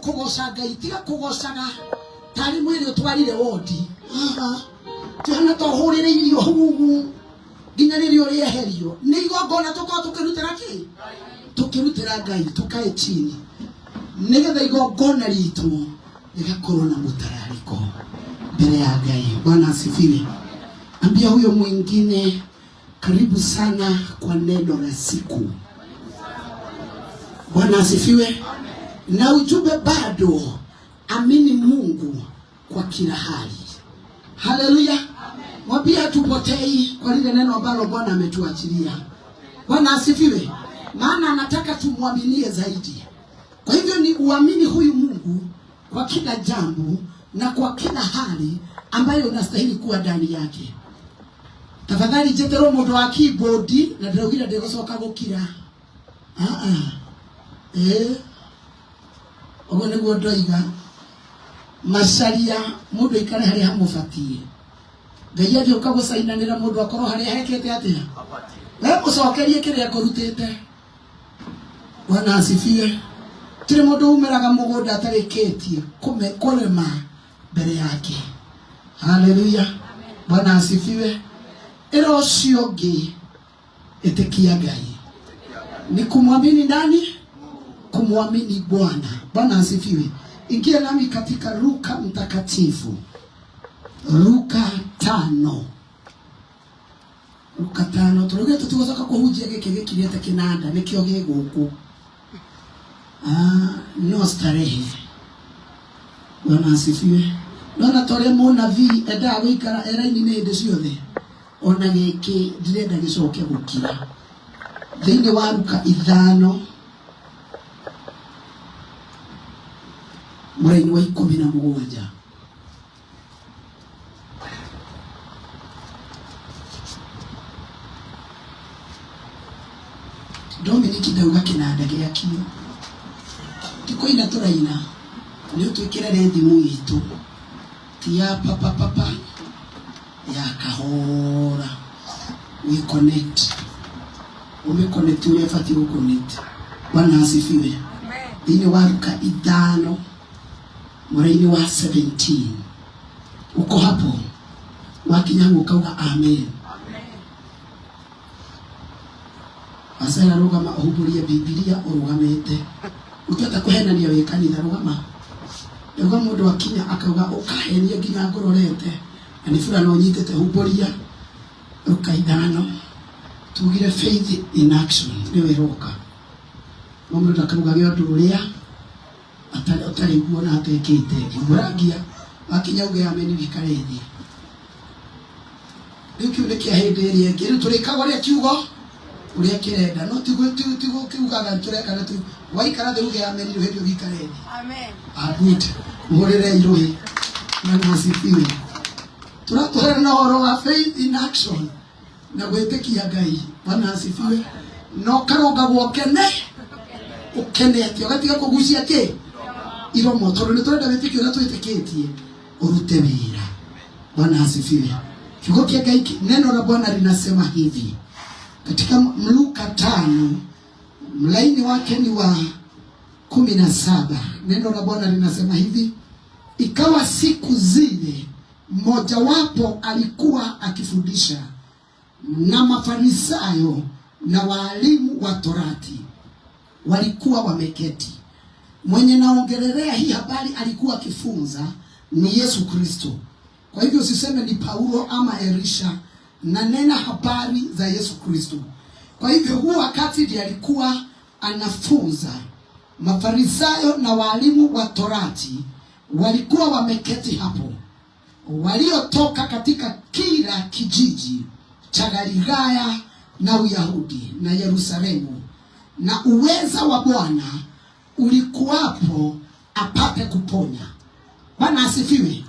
kugoca Ngai tiga kugocaga tari mwiri utwarire wodi twana to hurire irio hugu nginya ririo rieherio ni igongona tukao tukirutira ki tukirutira Ngai tukae chini nigetha igongona ritu ligakorwo na mutarariko mbele ya Ngai. Bwana asifiwe. Ambia huyo mwingine karibu sana kwa neno la siku. Bwana asifiwe. Na ujumbe bado, amini Mungu kwa kila hali. Haleluya. Mwambie hatupotei kwa lile neno ambalo Bwana ametuachilia. Bwana asifiwe. Maana anataka tumwaminie zaidi. Kwa hivyo ni uamini huyu Mungu kwa kila jambo na kwa kila hali ambayo unastahili kuwa ndani yake. Tafadhali jetero mundu wa keyboard na ndaugira ndegocoka gukira. Ogo niguo ndoiga macaria mundu ikare hari hamubatie. Ngai agioka gucainanira mundu akorwo hari hekete atia. We mucokerie kiria kurutite. Bwana asifiwe. Tire mundu umeraga mugunda atariketie kurema mbere yake. Haleluya. Bwana asifiwe. Ero ciongi etikia Ngai ni kumwamini nani? Kumwamini Bwana. Bwana asifiwe. Ingia nami katika Luka mtakatifu, Luka 5. Luka 5 turuge tutugocoka kuhunjia giki kirete kinanda nikio giguku no starehe. Bwana asifiwe. Nona tore munabii enda gwikara eraini ni ndi ciothe ona giki ndirenda gicoke gukira thiini wa Luka 5 muraini wa 17. Dominiki ndauga kinanda giakio tikoina turaina ni utwikira thimu itu tia papa ya kahora we connect connect ule fati ku connect. Bwana asifiwe. Ini wa Luka 5 muraini wa 17 uko hapo wakinyangu kauga amen. Asana rugama uhuburie Biblia urugamete ukiota kuhenania we kanitha rugama. Ego mundu akinya akauga ukahenia nginya ngororete ani fulani onyitete huburia Luka 5 tugire faith in action niwe roka mundu akaruga gyondo ruria atari kuona atekete iburagia akinya uge ameni bikarethi nikyo hende ya ngiri turikaga ria kiugo uria kirenda no tigo kiugaga tureka na tu waikara uge ameni ruhebyo bikarethi. Amen. Abut ngorere irohi na asifiwe. Tunatwara na oro wa faith in action na gwetekia Ngai. Bwana asifiwe. No karoga gwokene ukenete ogatiga kugucia ki iro moto ni turenda wetekio na tweteketie urute wira. Bwana asifiwe. Kiugo kia Ngai neno la Bwana linasema hivi katika Luka 5 mlaini wake ni wa 17. Neno la Bwana linasema hivi: ikawa siku zile mmoja wapo alikuwa akifundisha na Mafarisayo na walimu wa Torati walikuwa wameketi. Mwenye naongelelea hii habari alikuwa akifunza ni Yesu Kristo. Kwa hivyo usiseme ni Paulo ama Elisha, na nena habari za Yesu Kristo. Kwa hivyo huu wakati ndiye alikuwa anafunza. Mafarisayo na walimu wa Torati walikuwa wameketi hapo, waliotoka katika kila kijiji cha Galilaya na Uyahudi na Yerusalemu, na uweza wa Bwana ulikuwapo apate kuponya. Bwana asifiwe. Amen.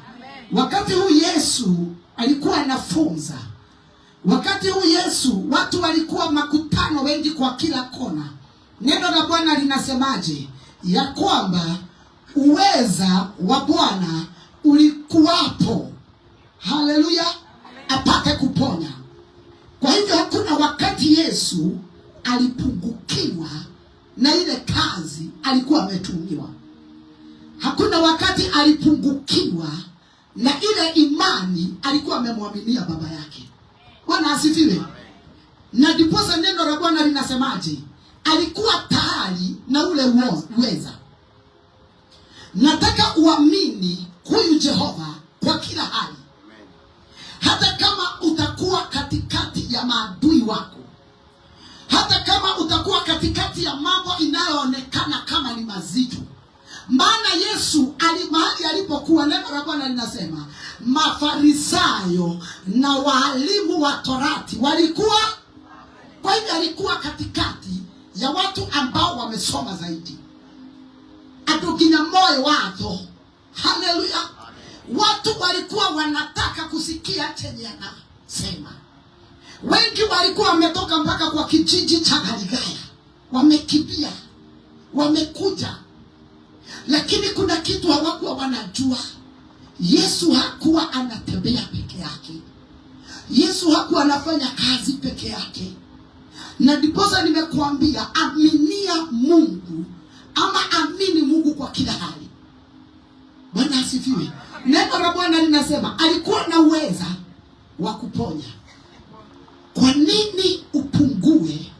Wakati huu Yesu alikuwa anafunza, wakati huu Yesu watu walikuwa makutano wengi kwa kila kona. Neno la Bwana linasemaje? Ya kwamba uweza wa Bwana ulikuwapo, haleluya, apate kuponya. Kwa hivyo hakuna wakati Yesu alipungukiwa na ile kazi alikuwa ametumiwa. Hakuna wakati alipungukiwa na ile imani alikuwa amemwaminia baba yake. Bwana asifiwe. Na ndiposa neno la Bwana linasemaje? Alikuwa tayari na ule uweza. Nataka uamini huyu Jehova kwa kila hali. Hata kama utakuwa katikati ya maadui wako, hata kama utakuwa katikati ya mambo inayoonekana kama ni mazito. Maana Yesu mahali alipokuwa, neno la Bwana linasema Mafarisayo na walimu wa Torati walikuwa. Kwa hivyo alikuwa katikati ya watu ambao wamesoma zaidi. Atukinya moyo watu. Haleluya. Watu walikuwa wanataka kusikia chenye anasema. Wengi walikuwa wametoka mpaka kwa kijiji cha Galilaya. Wamekimbia. Wamekuja. Lakini kuna kitu hawakuwa wanajua. Yesu hakuwa anatembea peke yake. Yesu hakuwa anafanya kazi peke yake. Na ndiposa nimekuambia, aminia Mungu, ama amini Mungu kwa kila hali. Bwana asifiwe. Neno la Bwana linasema alikuwa na uweza wa kuponya. Kwa nini upungue?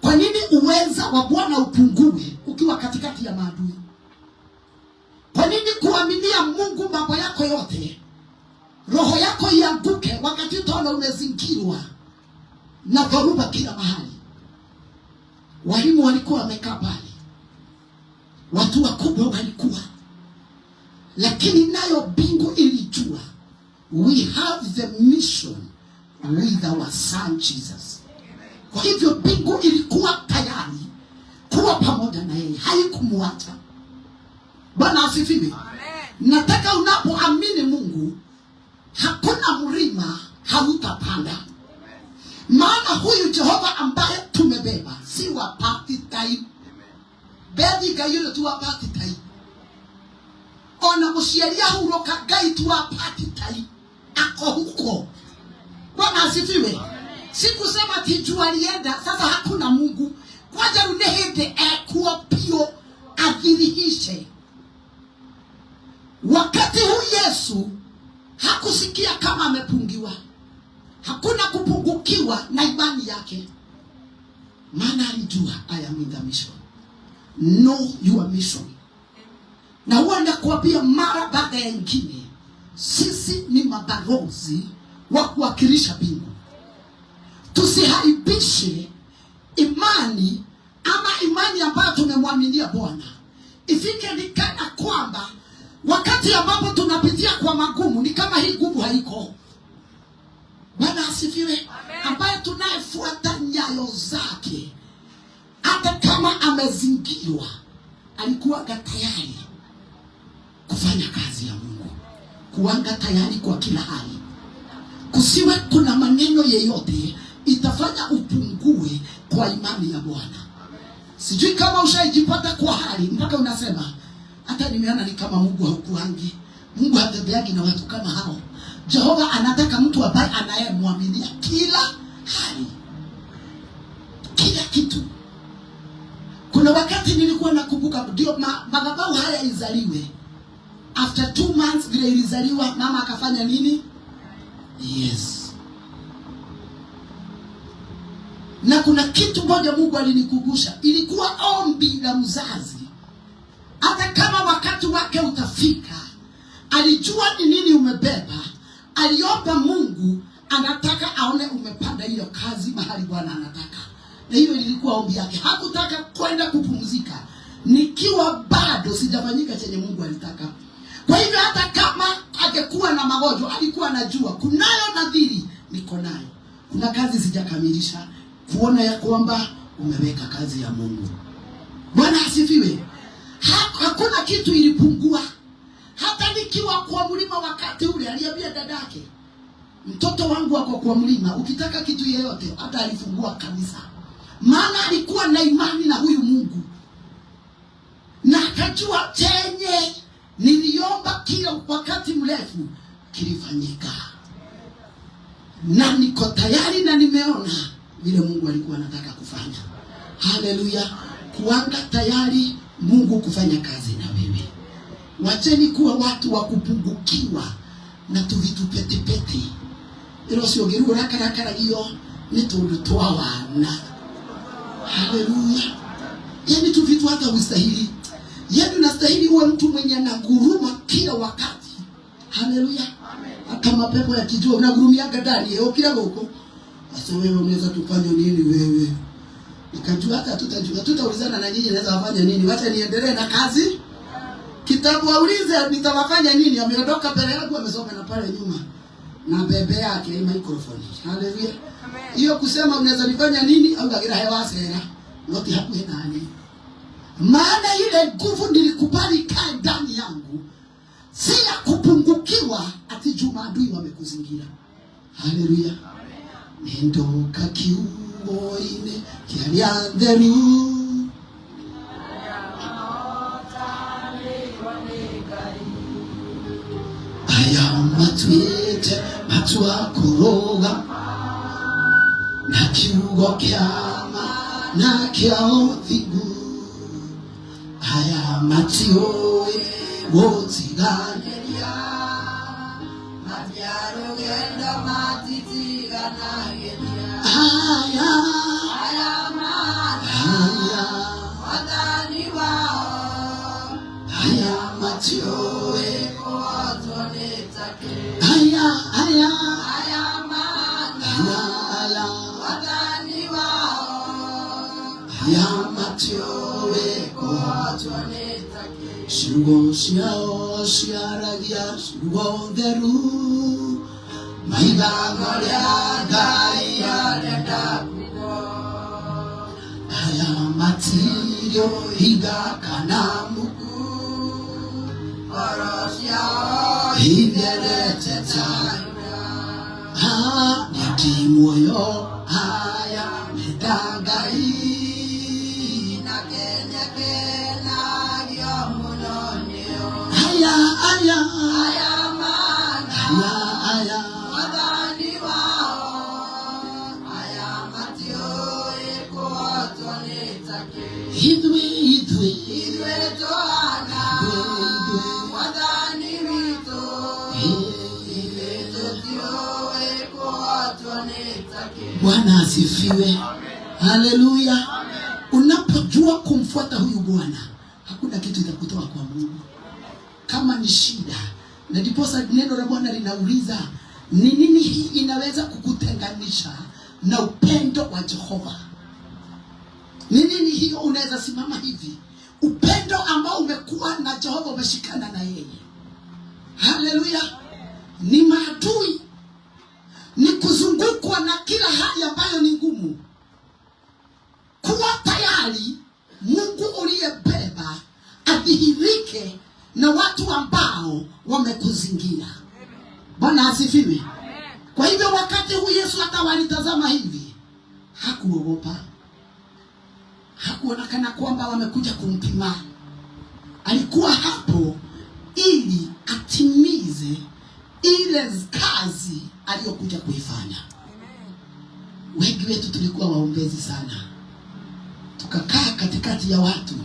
Kwa nini uweza wa Bwana upungue ukiwa katikati ya maadui? Kwa nini kuaminia Mungu mambo yako yote, roho yako ianguke wakati utaona umezingirwa na dhoruba kila mahali? Walimu walikuwa wamekaa pale, watu wakubwa walikuwa, lakini nayo bingu ilijua, we have the mission with our son Jesus. Kwa hivyo bingu ilikuwa tayari kuwa pamoja na yeye, haikumwacha. Bwana asifiwe. Nataka unapoamini Mungu, hakuna mlima hautapanda. Maana huyu Jehova ambaye tumebeba si wa party time. Bedi gayule tu wa party time. Ona mushialia huroka gai tu wa party time. Ako huko. Bwana asifiwe. Sikusema tijua alienda, sasa hakuna Mungu. Kwaja runehede kuwa pio adhirihishe. Wakati huu Yesu hakusikia kama amepungiwa. Hakuna kupungukiwa na imani yake. Maana alijua, I am in the mission. Know your mission. Na wanda kuambia mara baada ya nyingine, sisi ni mabalozi wa kuwakilisha bingu. Tusihaibishe imani, ama imani ambayo tumemwaminia Bwana. Ifike ni kana kwamba wakati ambapo tunapitia kwa magumu, ni kama hii gumu haiko. Bwana asifiwe. Ambaye tunayefuata nyayo zake, hata kama amezingirwa, alikuwa tayari kufanya kazi ya Mungu. Kuanga tayari kwa kila hali. Kusiwe kuna maneno yeyote itafanya upungue kwa imani ya Bwana. Sijui kama ushaijipata kwa hali mpaka unasema, hata nimeona ni kama Mungu haukuangi. Mungu hatebeagi na watu kama hao. Jehova anataka mtu ambaye anayemwaminia kila hali, kila kitu. Kuna wakati nilikuwa nakumbuka, ndio madhabahu haya izaliwe. After 2 months vile ilizaliwa, mama akafanya nini? Yes. Na kuna kitu moja Mungu alinikumbusha. Ilikuwa ombi la mzazi. Hata kama wakati wake utafika, alijua ni nini umebeba. Aliomba Mungu, anataka aone umepanda hiyo kazi mahali Bwana anataka. Na hiyo ilikuwa ombi yake. Hakutaka kwenda kupumzika nikiwa bado sijafanyika chenye Mungu alitaka. Kwa hivyo hata kama angekuwa na magonjwa, alikuwa anajua kunayo nadhiri niko nayo. Kuna kazi sijakamilisha, kuona ya kwamba umeweka kazi ya Mungu. Bwana asifiwe. Hakuna kitu ilipungua. Hata nikiwa kwa mlima wakati ule, aliambia dadake, mtoto wangu wako kwa mlima, ukitaka kitu yeyote. Hata alifungua kanisa. Maana alikuwa na imani na huyu Mungu. Na akajua chenye niliomba kila wakati mrefu kilifanyika. Na niko tayari na nimeona vile Mungu alikuwa anataka kufanya. Haleluya. Kuanga tayari Mungu kufanya kazi na wewe. Wacheni kuwa watu wa kupungukiwa na tuvitu pete pete. Ilo sio geru rakara hiyo ni tundu twawana. Haleluya. Yani tuvitu hata ustahili. Yani unastahili uwe mtu mwenye anaguruma kila wakati. Haleluya. Hata mapepo yakijua unagurumiaga ndani kila huko. Sasa wewe unaweza tufanye nini wewe? Nikajua hata tutaulizana na nyinyi naweza wafanya nini? Wacha niendelee na kazi. Kitabu aulize nitawafanya nini? Ameondoka pale yangu amesoma na pale nyuma. Na bebe yake hii microphone. Haleluya. Hiyo kusema unaweza nifanya nini au ngagira hewa sera. Ngoti hapo nani? Maana ile nguvu nilikubali kaa ndani yangu. Si ya kupungukiwa ati juma adui wamekuzingira. Haleluya. Nendo kakiuo ine kialianderu. Aya matwite matua kuroga na kiugo kiama na kiao thigu. Aya matioe wotiganeria matiaro genda matitiganeria. Aya maya watani wao. Aya matioe Aya matioe koatwanetake. Shugo siao siaragia shugo deru. Maigagolia gaia lenda kugo. Aya matirio higa kanamuku. Orosiao higerete tayo. Nati moyo haya medagai. Bwana asifiwe. Haleluya. Unapojua kumfuata huyu Bwana, hakuna kitu itakutoa kwa Mungu. Kama ni shida, na ndiposa neno la Bwana linauliza, ni nini hii inaweza kukutenganisha na upendo wa Jehova? Ni nini hiyo unaweza simama hivi? Upendo ambao umekuwa na Jehova, umeshikana na yeye. Haleluya. Ni maadui, ni kuzungukwa na kila hali ambayo ni ngumu. Kuwa tayari Mungu uliyebeba adhihirike na watu ambao wamekuzingira. Bwana asifiwe. Kwa hivyo wakati huu Yesu hata walitazama hivi, hakuogopa. Hakuonekana kwamba wamekuja kumpima. Alikuwa hapo ili atimize ile kazi aliyokuja kuifanya. Wengi wetu tulikuwa waombezi sana. Tukakaa katikati ya watu,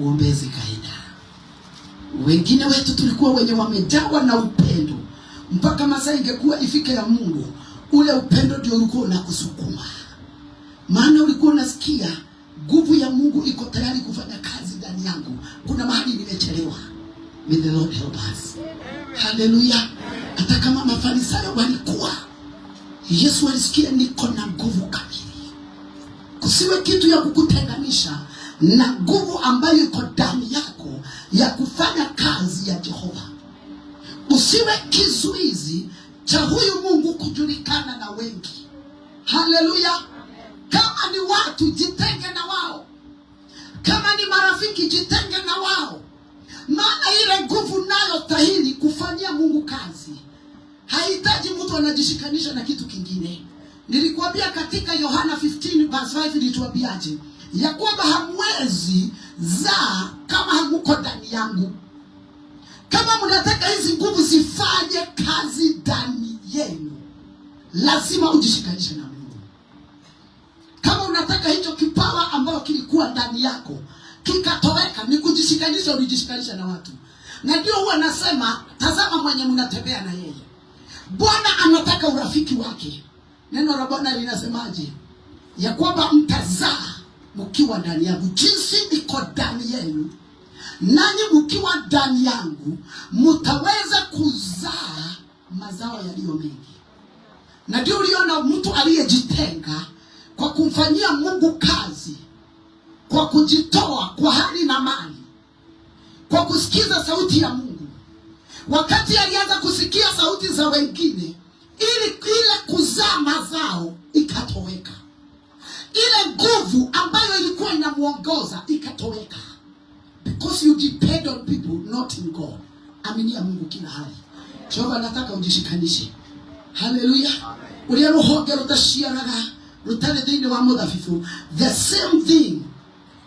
uombezi kaenda. Wengine wetu tulikuwa wenye wamejawa na upendo. Mpaka masaa ingekuwa ifike ya Mungu, ule upendo ndio ulikuwa unakusukuma. Maana ulikuwa unasikia nguvu ya Mungu iko tayari kufanya kazi ndani yangu. Kuna mahali nimechelewa. May the Lord help us. Haleluya. Hata kama Mafarisayo walikuwa, Yesu alisikia niko na nguvu kamili. Kusiwe kitu ya kukutenganisha na nguvu ambayo iko ndani yako ya kufanya kazi ya Jehova. Usiwe kizuizi cha huyu Mungu kujulikana na wengi. Haleluya. Kama ni watu, jitenge na wao. Kama ni marafiki, jitenge na wao. Maana ile nguvu nayo tahili kufanyia Mungu kazi, haihitaji mtu anajishikanisha na kitu kingine. Nilikuambia katika Yohana 15 verse 5 ilituambiaje? Ya kwamba hamwezi zaa kama hamuko ndani yangu. Kama mnataka hizi nguvu zifanye kazi ndani yenu, lazima ujishikanishe na Mungu. Kama unataka hicho kipawa ambao kilikuwa ndani yako kikatoweka, ni kujishikanisha, ulijishikanisha na watu. Na ndio huwa nasema, tazama mwenye mnatembea na yeye. Bwana anataka urafiki wake. Neno la Bwana linasemaje? Ya kwamba mtazaa mkiwa ndani yangu, jinsi niko ndani yenu, nanyi mkiwa ndani yangu mtaweza kuzaa mazao yaliyo mengi. Na ndio uliona mtu aliyejitenga kwa kumfanyia Mungu kazi, kwa kujitoa kwa hali na mali, kwa kusikiza sauti ya Mungu. Wakati alianza kusikia sauti za wengine, ile kuzaa mazao ikatoweka. Ile nguvu ambayo ilikuwa inamuongoza ikatoweka. Because you depend on people, not in God. Aminia Mungu kila hali. Jehova nataka ujishikanishe. Hallelujah. Ulia ruhoge rutashiaraga rutare thini wa mudhafifu. The same thing.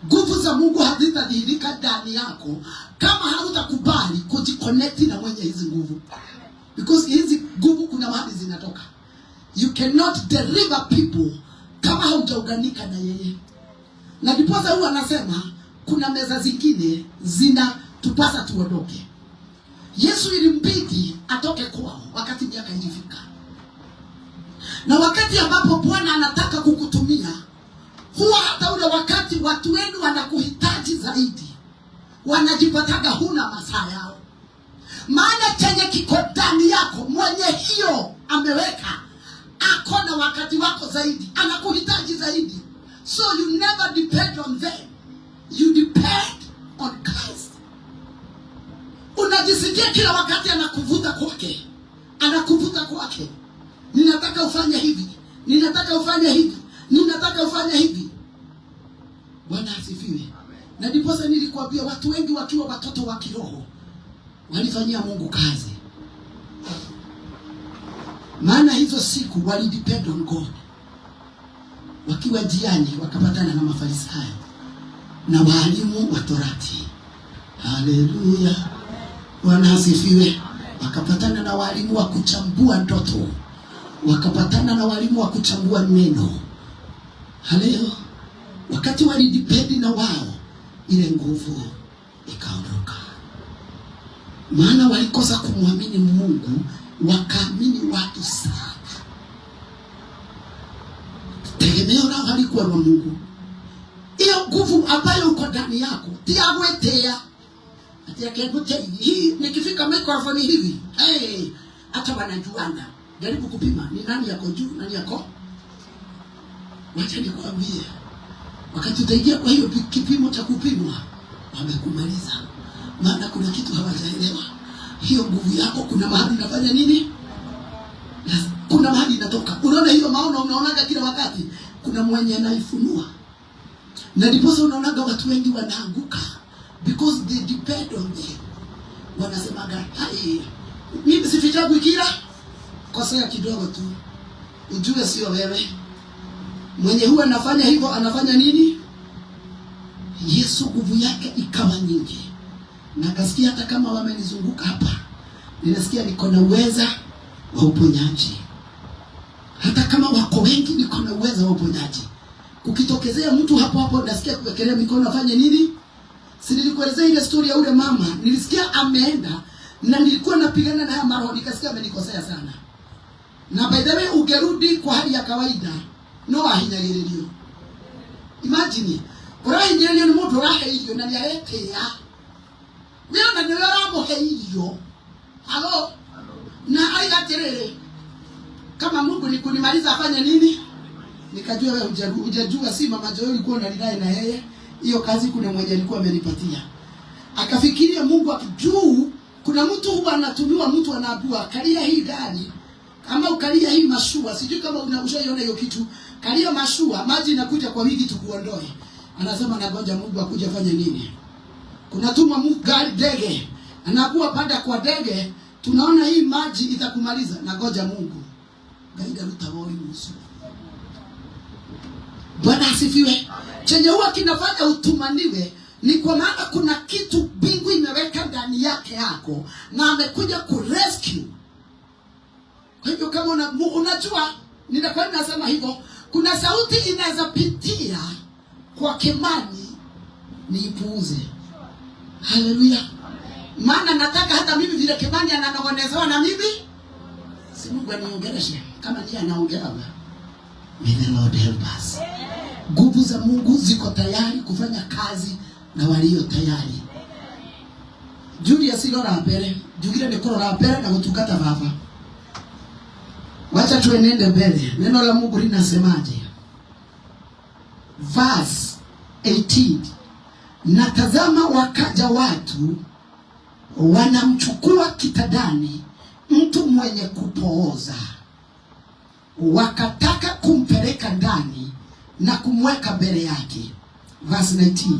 Nguvu za Mungu hazitadhihirika ndani yako kama hautakubali kujiconnect na mwenye hizi nguvu. Because hizi nguvu kuna mahali zinatoka. You cannot deliver people kama haujaunganika na yeye. Na ndiposa huwa anasema kuna meza zingine zinatupasa tuondoke. Yesu ilimbidi atoke kwao wakati miaka ilifika. Na wakati ambapo Bwana anataka kukutumia, huwa hata ule wakati watu wenu wanakuhitaji zaidi, wanajipataga huna masaa yao. Maana chenye kiko ndani yako mwenye hiyo ameweka, ako na wakati wako zaidi, anakuhitaji zaidi. So you never depend on them, you depend on Christ. Unajisikia kila wakati anakuvuta kwake, anakuvuta kwake. Ninataka ufanye hivi, ninataka ufanye hivi, ninataka ufanye hivi. Bwana asifiwe. Na ndiposa nilikwambia watu wengi wakiwa watoto wa kiroho walifanyia Mungu kazi. Maana hizo siku walidepend on God. Wakiwa njiani wakapatana na Mafarisayo na walimu wa Torati. Haleluya. Bwana asifiwe. Wakapatana na walimu wa kuchambua ndoto. Wakapatana na walimu wa kuchambua neno. Haleluya. Wakati walidipendi na wao, ile nguvu ikaondoka. Maana walikosa kumwamini Mungu, wakaamini watu sana. Tegemeo lao halikuwa la Mungu. Hiyo nguvu ambayo uko ndani yako, tiagwetea. Ati akekutea hii nikifika microphone hivi, hata wanajuana. Jaribu kupima ni nani yako juu, nani yako. Wacha nikwambie, wakati utaingia kwa hiyo kipimo cha kupimwa, wamekumaliza. Maana kuna kitu hawajaelewa. Hiyo nguvu yako kuna mahali inafanya nini? Kuna mahali inatoka. Unaona hiyo maono unaonaga kila wakati, kuna mwenye anaifunua. Na ndiposa unaonaga watu wengi wanaanguka because they depend on them. Wanasemaga, mimi sifichagu kila kosea kidogo tu. Ujue sio wewe. Mwenye huwa anafanya hivyo anafanya nini? Yesu nguvu yake ikawa nyingi. Na kasikia hata kama wamenizunguka hapa, ninasikia niko na uweza wa uponyaji. Hata kama wako wengi niko na uweza wa uponyaji. Kukitokezea mtu hapo hapo nasikia kuwekelea mikono afanye nini? Si nilikuelezea ile story ya ule mama, nilisikia ameenda na nilikuwa napigana na haya maroho, nikasikia amenikosea sana. Na by the way ungerudi kwa hali ya kawaida, no ahinyagiririo. Imagine, urahinyagiririo ni mtu raheilio na niaretea. Wewe na niwera moheilio. Halo? Na aigaterere. Kama Mungu ni kunimaliza afanye nini? Nikajua wewe hujajua si mama Joel alikuwa analidai na yeye. Hiyo kazi kuna mmoja alikuwa amenipatia. Akafikiria Mungu akijuu kuna mtu huwa anatumiwa, mtu anaabua kalia hii gari ama ukalia hii mashua, sijui kama unashaiona hiyo kitu. Kalia mashua, maji inakuja kwa wiki tukuondoe. Anasema nagonja Mungu akuje afanye nini? Kunatuma Mungu gari ndege. Anakuwa panda kwa ndege, tunaona hii maji itakumaliza, nagoja Mungu. Gaida rutawoi musu. Bwana asifiwe. Chenye huwa kinafanya utumaniwe ni kwa maana kuna kitu bingu imeweka ndani yake yako na amekuja kurescue. Kwa hivyo kama unajua, ninakuwa nasema hivyo, kuna sauti inaweza pitia kwa Kimani ni ipuuze. Haleluya. Maana nataka hata mimi vile Kimani ananogonezewa na mimi. Si Mungu aniongeleshe kama ndiye anaongea. May the Lord help us. Nguvu za Mungu ziko tayari kufanya kazi na walio tayari. Julia silora mbele, Julia ni korora mbele na kutukata baba. Wacha tuenende mbele. Neno la Mungu linasemaje? Verse 18. Natazama wakaja watu wanamchukua kitandani mtu mwenye kupooza, wakataka kumpeleka ndani na kumweka mbele yake. Verse 19.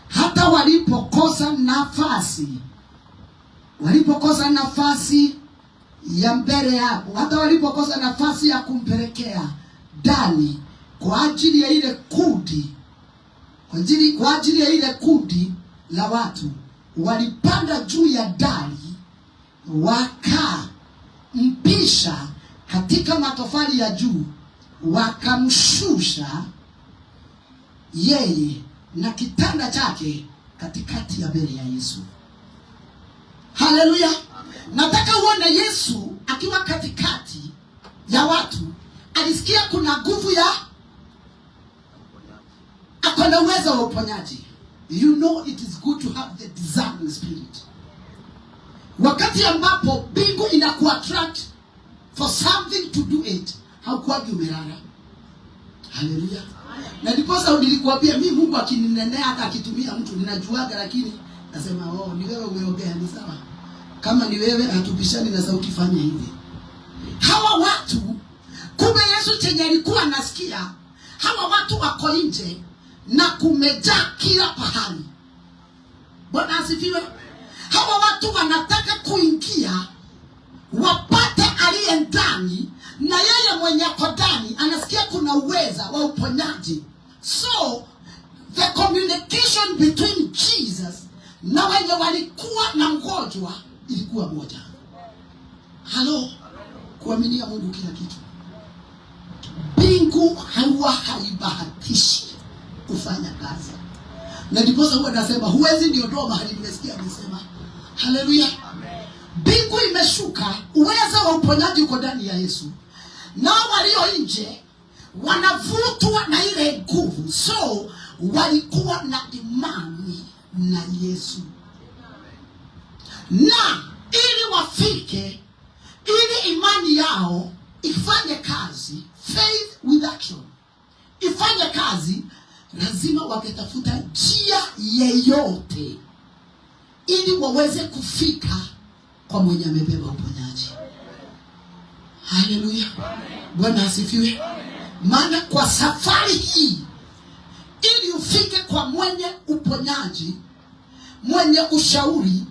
Hata walipokosa nafasi ya mbele yao, hata walipokosa nafasi ya kumpelekea ndani kwa ajili ya ile kundi la watu, walipanda juu ya dari wakampisha katika matofali ya juu, wakamshusha yeye na kitanda chake katikati ya mbele ya Yesu. Haleluya. Nataka uone Yesu akiwa katikati ya watu, alisikia kuna nguvu ya akona uwezo wa uponyaji. You know it is good to have the discerning spirit. Wakati ambapo bingu inakuattract for something to do it, haukuagi umelala. Haleluya. Na ndiposa nilikuambia mimi Mungu akininenea hata akitumia mtu ninajuaga, lakini nasema ni wewe umeongea, ni sawa. Kama ni wewe hatupishani na sauti, fanya hivi. Hawa watu kumbe Yesu chenye alikuwa anasikia, hawa watu wako nje na kumejaa kila pahali. Bwana asifiwe. Hawa watu wanataka kuingia wapate aliye ndani, na yeye mwenye ako ndani anasikia kuna uweza wa uponyaji. So the communication between Jesus na wenye walikuwa na mgonjwa ilikuwa moja. Halo, kuaminia Mungu kila kitu. Bingu haibahatishi kufanya kazi. Na ndiposa huwa nasema huwezi niondoa mahali nimesikia nisema. Haleluya. Bingu imeshuka, uwezo wa uponyaji uko ndani ya Yesu. Na walio nje wanavutwa na ile nguvu. So walikuwa na imani na Yesu. Na ili wafike, ili imani yao ifanye kazi, faith with action ifanye kazi, lazima wangetafuta njia yeyote ili waweze kufika kwa mwenye amebeba uponyaji. Haleluya. Bwana asifiwe. Maana kwa safari hii ili ufike kwa mwenye uponyaji, mwenye ushauri,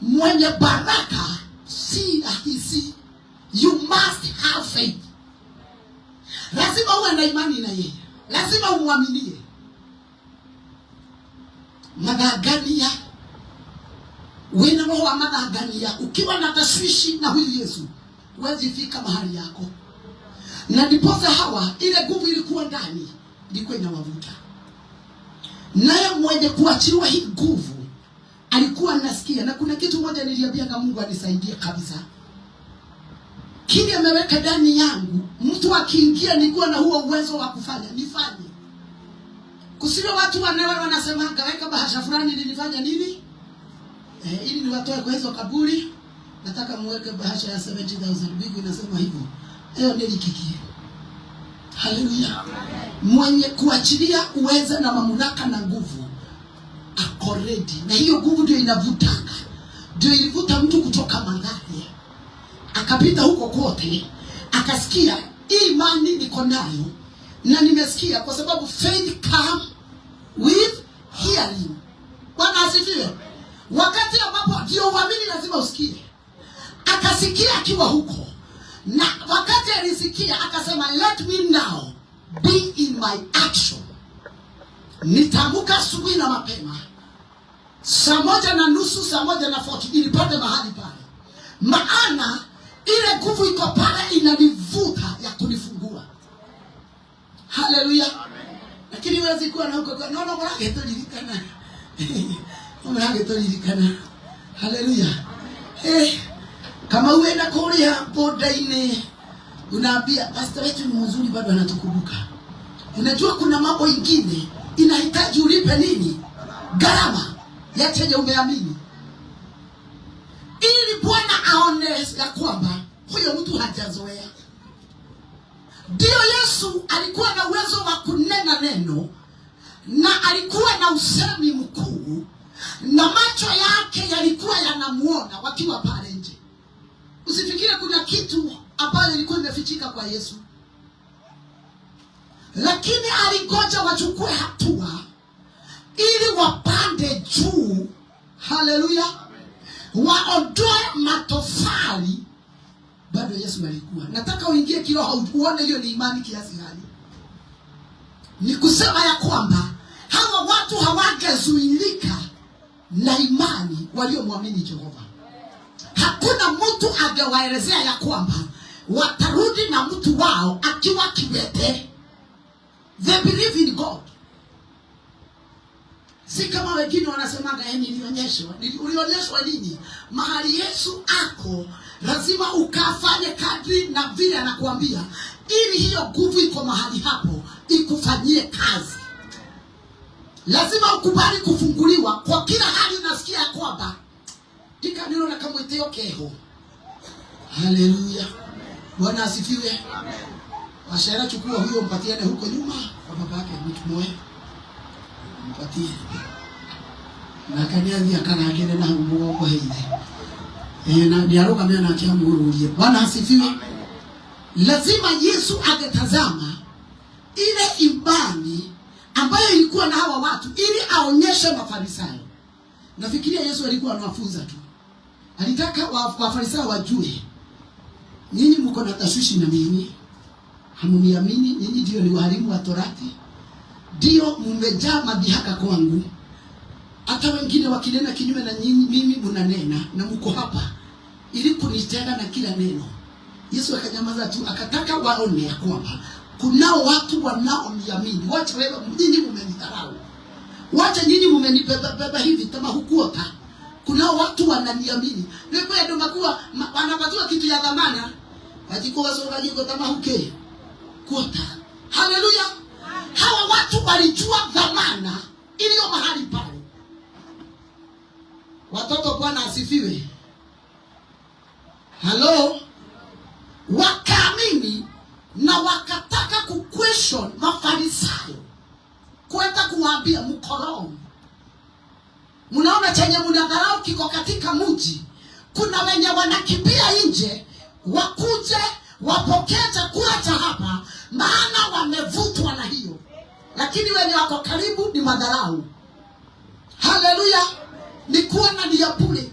mwenye baraka, si rahisi. You must have faith. Lazima uwe na imani na yeye. Lazima umwaminie. Madhagania, wena roho wa madhagania, ukiwa na tashwishi na huyu Yesu, huwezi fika mahali yako. Na ndiposa hawa, ile nguvu ilikuwa ndani, ilikuwa inawavuta. Naye mwenye kuachiliwa hii nguvu alikuwa anasikia. Na kuna kitu moja niliambia kama Mungu anisaidie kabisa. Kile ameweka ndani yangu, mtu akiingia nilikuwa na huo uwezo wa kufanya, nifanye. Kusiwe watu wanasema weka bahasha fulani nilifanya nini? Ili niwatoe kwa hizo kaburi, nataka muweke bahasha ya 70,000. Biblia inasema hivyo. Nilikikia. Haleluya. Mwenye kuachilia uweza na mamlaka na nguvu ako ready. Na hiyo nguvu ndio inavutaka. Ndio ilivuta mtu kutoka Magari. Akapita huko kote, akasikia imani niko nayo na nimesikia, kwa sababu faith come with hearing. Bwana asifiwe. Wakati ambapo ndio uamini lazima usikie. Akasikia akiwa huko. Na wakati alisikia akasema, let me now be in my action. Nitaamka asubuhi na mapema 1:30, 1:40 nilipate mahali pale. Maana ile nguvu iko pale inanivuta ya kunifungua. Haleluya. Lakini huwezi kuwa na huko. Naona mwanangu etolikana. Mwanangu etolikana. Haleluya. Kama uenda Korea bodaini unaambia pastor wetu ni mzuri bado anatukumbuka. Unajua kuna mambo ingine inahitaji ulipe nini? Gharama ya chenye umeamini. Ili Bwana aone ya kwamba huyo mtu hajazoea. Ndio Yesu alikuwa na uwezo wa kunena neno na alikuwa na usemi mkuu na macho yake yalikuwa yanamuona wakiwa pale nje. Usifikire kuna kitu ambayo ilikuwa imefichika kwa Yesu. Lakini aligoja wachukue hatua ili wapande juu. Haleluya. Waondoe matofali. Bado Yesu alikuwa. Nataka uingie kiroho uone hiyo ni imani kiasi gani. Ni kusema ya kwamba hawa watu hawangezuilika na imani waliomwamini Jehova. Hakuna mtu angewaelezea ya kwamba watarudi na mtu wao akiwa kiwete. They believe in God. Si kama wengine wanasemaga ulionyeshwa nini? Mahali Yesu ako lazima ukafanye kadri na vile anakuambia, ili hiyo nguvu iko mahali hapo ikufanyie kazi. Lazima ukubali kufunguliwa kwa kila hali. Unasikia kwamba tika nilo na kamweteo keho. Haleluya. Bwana asifiwe. Washara chukua huyo mpatiane huko nyuma kwa babake mtu moyo. Mpatie. Na kaniambia kana akene na huo kwa hizi. Na dialoga mimi na kiamurulie. Bwana asifiwe. Lazima Yesu agetazama ile imani ambayo ilikuwa na hawa watu ili aonyeshe Mafarisayo. Nafikiria Yesu alikuwa anawafunza tu. Alitaka Wafarisayo wajue, nyinyi mko na tashwishi na mimi. Hamuniamini, nyinyi ndio ni walimu wa Torati. Ndio mmejaa madhihaka kwangu. Hata wengine wakinena kinyume na nyinyi, mimi mnanena na mko hapa ili kunitenga na kila neno. Yesu akanyamaza tu, akataka waone ya kwamba kunao watu wanaoniamini. Wacha wewe nyinyi mmenidharau. Wacha nyinyi mmenibeba hivi kama hukuota. Kunao watu wananiamini. Wewe ndio makuwa wanapatiwa kitu ya dhamana. Ajikuwa soga jiko kama huke. Kuota. Haleluya. Hawa watu walijua dhamana iliyo mahali pale. Watoto Bwana asifiwe. Halo. Wakaamini na wakataka kuquestion Mafarisayo. Kwenda kuwaambia mkoroni. Mnaona chenye mnadharau kiko katika mji. Kuna wenye wanakimbia nje wakuje wapokee chakula cha hapa, maana wamevutwa na hiyo. Lakini wenye wako karibu ni madharau. Haleluya. Ni kuwa na nia bure.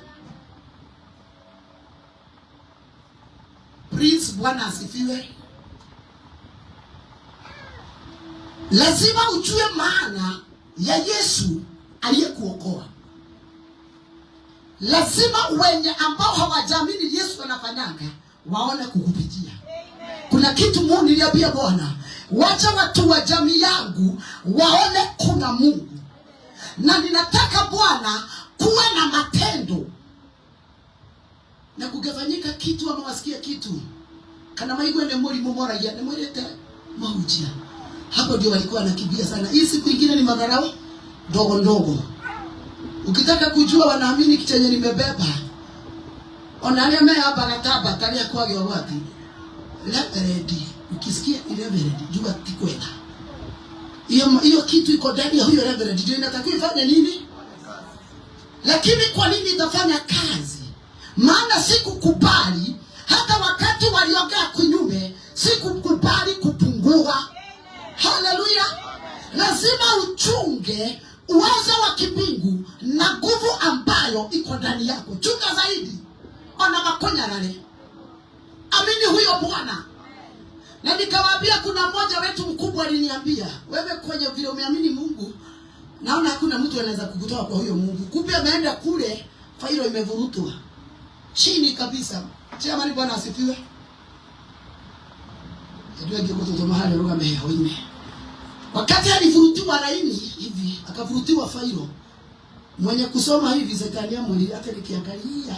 Prince Bwana asifiwe. Lazima ujue maana ya Yesu aliyekuokoa. Lazima wenye ambao hawajamini Yesu anafanyanga waone kukupitia. Kuna kitu Mungu niliambia Bwana, wacha watu wa jamii yangu waone kuna Mungu. Na ninataka Bwana kuwe na matendo. Na kugafanyika kitu ama wasikia kitu. Kana maigwe ne muri mumora ya ne mwelete maujia. Hapo ndio walikuwa wanakimbia sana. Hii siku nyingine ni madharau ndogo ndogo. Ukitaka kujua wanaamini kichenye nimebeba, onalia mea hapa na taba talia kwa wapi. Reverend, ukisikia reverend jua tikwenda. Hiyo kitu iko ndani ya huyo reverend ndio inatakiwa ifanye nini? Lakini kwa nini itafanya kazi? Maana sikukubali hata wakati waliongea kinyume, sikukubali kupungua. Haleluya. Lazima uchunge uwezo wa kibingu na nguvu ambayo iko ndani yako. Chunga zaidi. Ona makonya nale. Amini huyo Bwana. Na nikawaambia kuna mmoja wetu mkubwa aliniambia, wewe kwenye vile umeamini Mungu, naona hakuna mtu anaweza kukutoa kwa huyo Mungu. Kumbe ameenda kule, failo imevurutwa chini kabisa. Jamani Bwana asifiwe. Ndio ndio mtoto mahali roga mehoine. Wakati alivurutiwa laini hivi, akavurutiwa failo. Mwenye kusoma hivi Zekaria mwili hata nikiangalia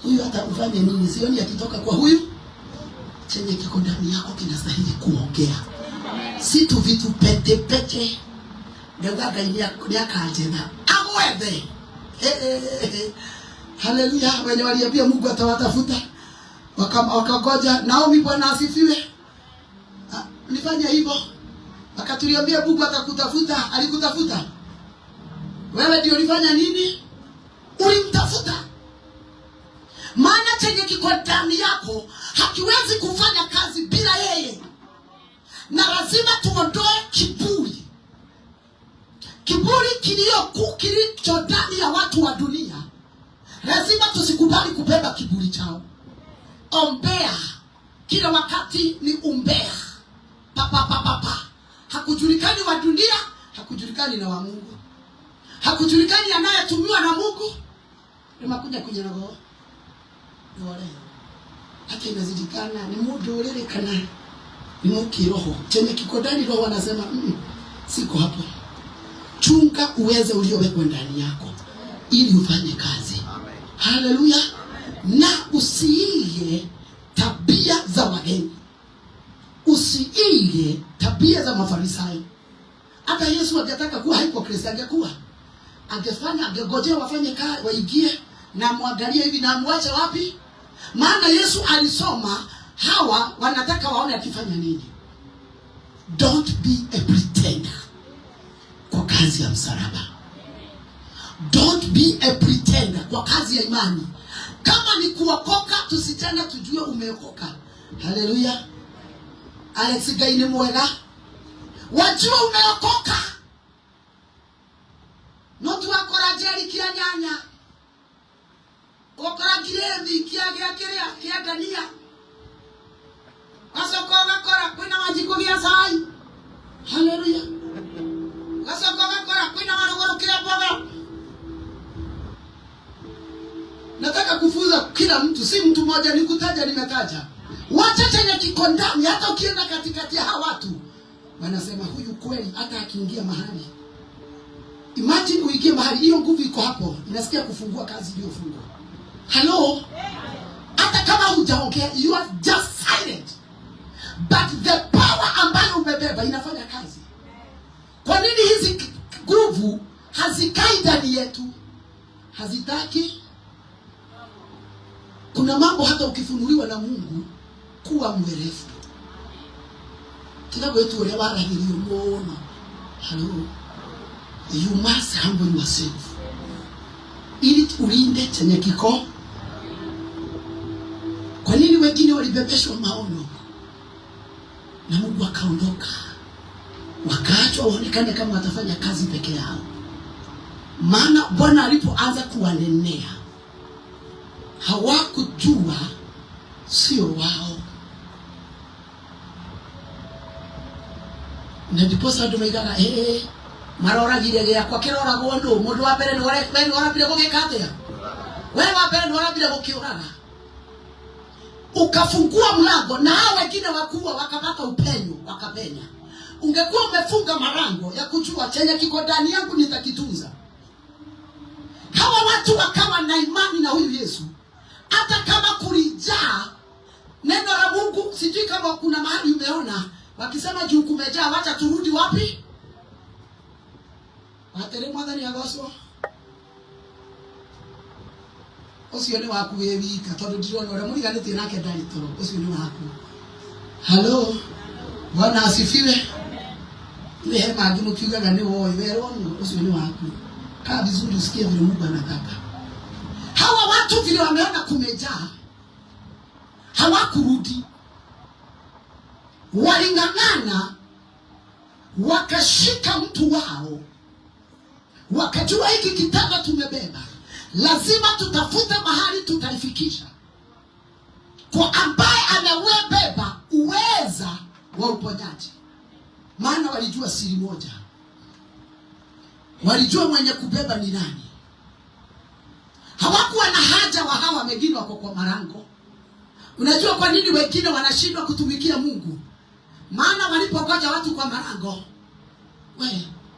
huyu hata ufanye nini, sioni akitoka kwa huyu. Chenye kiko ndani yako kinastahili kuongea. Si tu vitu pete pete. Ndogaga iliaka ajena. Amwethe. Haleluya. Wenye waliambia Mungu atawatafuta wakagoja. Naomi Bwana asifiwe. Nifanya hivyo. Akatuliambia Mungu atakutafuta, alikutafuta. Wewe ndio ulifanya nini? Ulimtafuta. Maana chenye kiko ndani yako hakiwezi kufanya kazi bila yeye. Na lazima tuondoe kiburi. Kiburi kilicho ndani ya watu wa dunia. Lazima tusikubali kubeba kiburi chao. Ombea. Kila wakati ni umbea. Papa. Hakujulikani wa dunia, hakujulikani na wa Mungu. Hakujulikani anayetumiwa na Mungu. Nimakuja kwenye roho. Dole. Hata inazidikana ni mudu ulele kana. Ni muki roho. Chenye kiko ndani roho anasema siko hapo. Chunga uweze uliowekwa ndani yako ili ufanye kazi. Amen. Haleluya. Na usiige tabia za wageni. Usiige tabia za Mafarisayo. Hata Yesu angetaka kuwa hypocrite angekuwa. Angefanya, angegojea wafanye kazi waingie na muangalie hivi na muache wapi? Maana Yesu alisoma hawa wanataka waone akifanya nini. Don't be a pretender kwa kazi ya msalaba. Don't be a pretender kwa kazi ya imani. Kama ni kuokoka tusitana tujue umeokoka. Haleluya. Alex Gaine mwega. Wajua umeokoka. Notu wakora jeri kia nyanya. Wakora giremi kia dania. Wasoko wakora kwina wajiko vya sai. Haleluya. Wasoko wakora kwina warugoro kia boga. Nataka kufunza kila mtu, si mtu mmoja nikutaja nimetaja. Wacha chenye kiko ndani, hata ukienda katikati ya hawa watu wanasema huyu kweli hata akiingia mahali. Imagine uingie mahali hiyo nguvu iko hapo, inasikia kufungua kazi iliyofungwa. Hello? Hata kama hujaongea, you are just silent. But the power ambayo umebeba inafanya kazi. Kwa nini hizi nguvu hazikai ndani yetu? Hazitaki. Kuna mambo hata ukifunuliwa na Mungu kuwa mwerefu. Kila wetu ule warahiriyo muona. Hello. You must humble yourself. Ili ulinde chenye kiko. Kwa nini wengine walibebeshwa maono na Mungu akaondoka? Wakaachwa waonekane kama watafanya kazi peke yao. Maana Bwana alipoanza kuwanenea hawakujua sio wao. Na ndipo sasa tumeigana marora gire ya kwa kirora gondo mundu wa mbere ni wara bile gugikatea wewe wa mbere ni wara bile gukiuraga ukafungua mlango na hao wengine wakubwa wakapata upenyo wakapenya. Ungekuwa umefunga marango ya kujua chenye kiko ndani yangu nitakitunza. Hawa watu wakawa na imani na huyu Yesu. Hata kama kulijaa neno la Mungu, sijui kama kuna mahali umeona wakisema juu kumejaa wacha turudi wapi? Watere mwadhani agoswa. Osio ni waku wewika tondu ndirona ore muriganite nake ndari toro. Osio ni waku. Hello. Bwana asifiwe. Ni hema ngimu kiugaga ni woe weroni. Osio ni waku. Kaa vizuri usikie vile Mungu anataka. Hawa watu vile wameona kumejaa hawakurudi. Walingangana wakashika mtu wao. Wakajua hiki kitanda tumebeba. Lazima tutafute mahali tutaifikisha. Kwa ambaye amewebeba uweza wa uponyaji. Maana walijua siri moja. Walijua mwenye kubeba ni nani. Hawakuwa na haja wa hawa wengine wako kwa marango. Unajua kwa nini wengine wanashindwa kutumikia Mungu? Maana walipogoja watu kwa marango.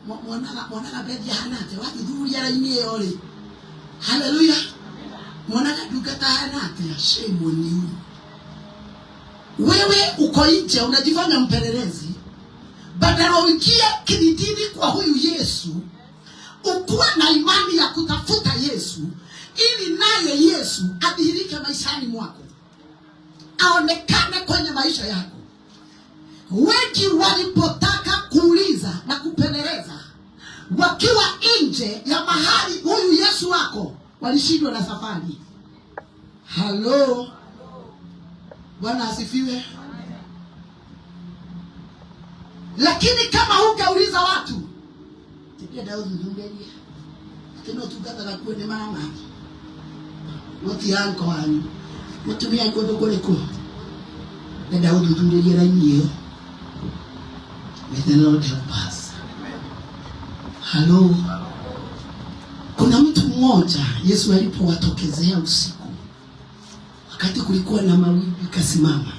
mwana bethi hanate watu dhuria raini yole. Hallelujah. Mwana dukata hanate shame on you. Wewe uko nje unajifanya mpelelezi, badala uingie kididini kwa huyu Yesu, ukuwa na imani ya kutafuta Yesu, ili naye Yesu adhihirike maishani mwako, aonekane kwenye maisha yako. Wengi walipotaka kuuliza na kupeleleza wakiwa nje ya mahali huyu Yesu wako, walishindwa na safari. Hello. Bwana asifiwe. Lakini kama hungeuliza watu, tepia Daudi ndumbelia. Tena tukata la kuone mama. Woti yanko wani. Mutumia kodo koleko. Na Daudi ndumbelia rangiyo. May the Lord help us. Hello. Kuna mtu mmoja Yesu alipowatokezea usiku, wakati kulikuwa na mawimbi, kasimama.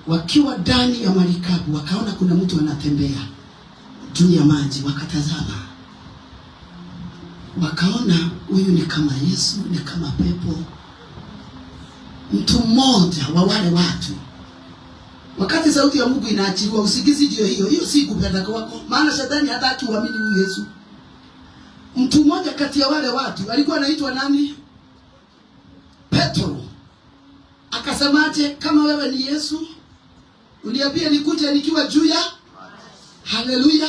Wakiwa ndani ya marikabu wakaona kuna mtu anatembea juu ya maji, wakatazama. Wakaona huyu ni kama Yesu, ni kama pepo. Mtu mmoja wa wale watu. Wakati sauti ya Mungu inaachiliwa, usigizi ndio hiyo. Hiyo si kupenda kwako, maana shetani hataki uamini huyu Yesu. Mtu mmoja kati ya wale watu alikuwa anaitwa nani? Petro. Akasemaje, kama wewe ni Yesu, uniambie nikuje nikiwa juu ya. Haleluya.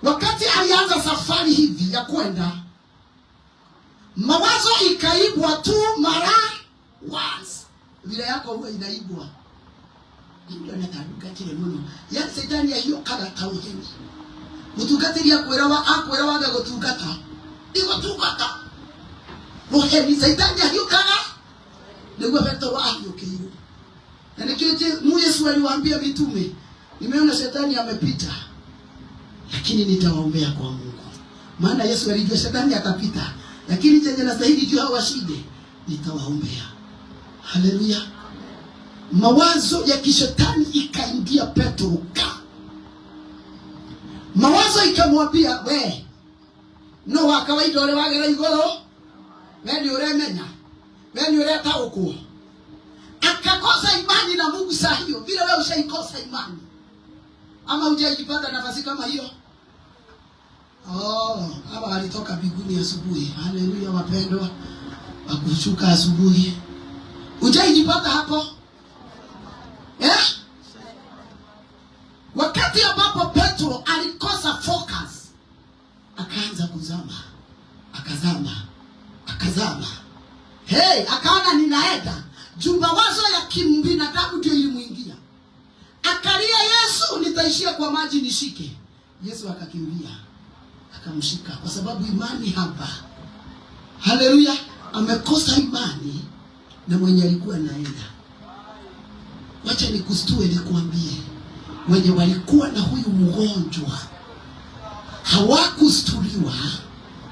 Wakati alianza safari hivi ya kwenda, mawazo ikaibwa tu mara once. Vile yako huwa inaibwa. Ndio nataruka kile muno. Ya Shetani ya hiyo kada tauheni. Mutukatiri akwera waga gutungata. Igutungata. Muheni Shetani ya hiyo kada. Ndio Petro wahiyokeyo. Na nikioje Yesu aliwaambia mitume, nimeona Shetani amepita, lakini nitawaombea kwa Mungu. Maana Yesu alijua Shetani atapita, lakini chenye nastahili juu hao washinde, nitawaombea. Haleluya. Mawazo ya kishetani ikaingia Petro mawazo ikamwambia, we no wa kawaida ole wagera igoro, wewe ndio uremenya, wewe ndio ureta ukua. Akakosa imani na Mungu saa hiyo. Vile wewe ushaikosa imani, ama hujajipata nafasi kama hiyo. Hapa alitoka mbinguni asubuhi. Haleluya wapendwa. Akushuka asubuhi. Hujajipata hapo? Wakati ambapo Petro alikosa focus, akaanza kuzama. Akazama. Akaona ninaenda. Jumba wazo ya kimbinadamu ndio ilimuingia. Akalia, Yesu nitaishia kwa maji nishike. Yesu akakimbia, akamshika kwa sababu imani hapa. Haleluya. Amekosa imani na mwenye alikuwa naenda. Wacha nikustue nikuambie, wenye walikuwa na huyu mgonjwa hawakusturiwa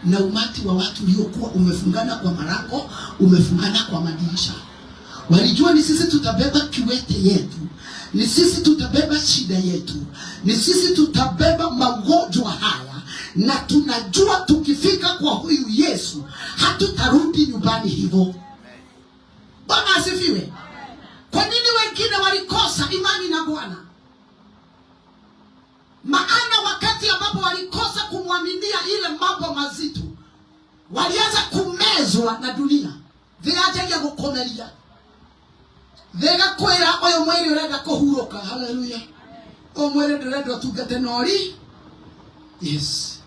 na umati wa watu uliokuwa umefungana kwa marango, umefungana kwa madirisha. Walijua ni sisi tutabeba kiwete yetu, ni sisi tutabeba shida yetu, ni sisi tutabeba magonjwa haya, na tunajua tukifika kwa huyu Yesu hatutarudi nyumbani hivyo. Bwana asifiwe. Kwa nini wengine walikosa imani na Bwana? Maana wakati ambapo walikosa kumwaminia ile mambo mazito, walianza kumezwa na dunia. Vyaje ya kukomelia. Vega kwera oyo mwere urenda kuhuroka. Haleluya. O mwere urenda tugate nori. Yes.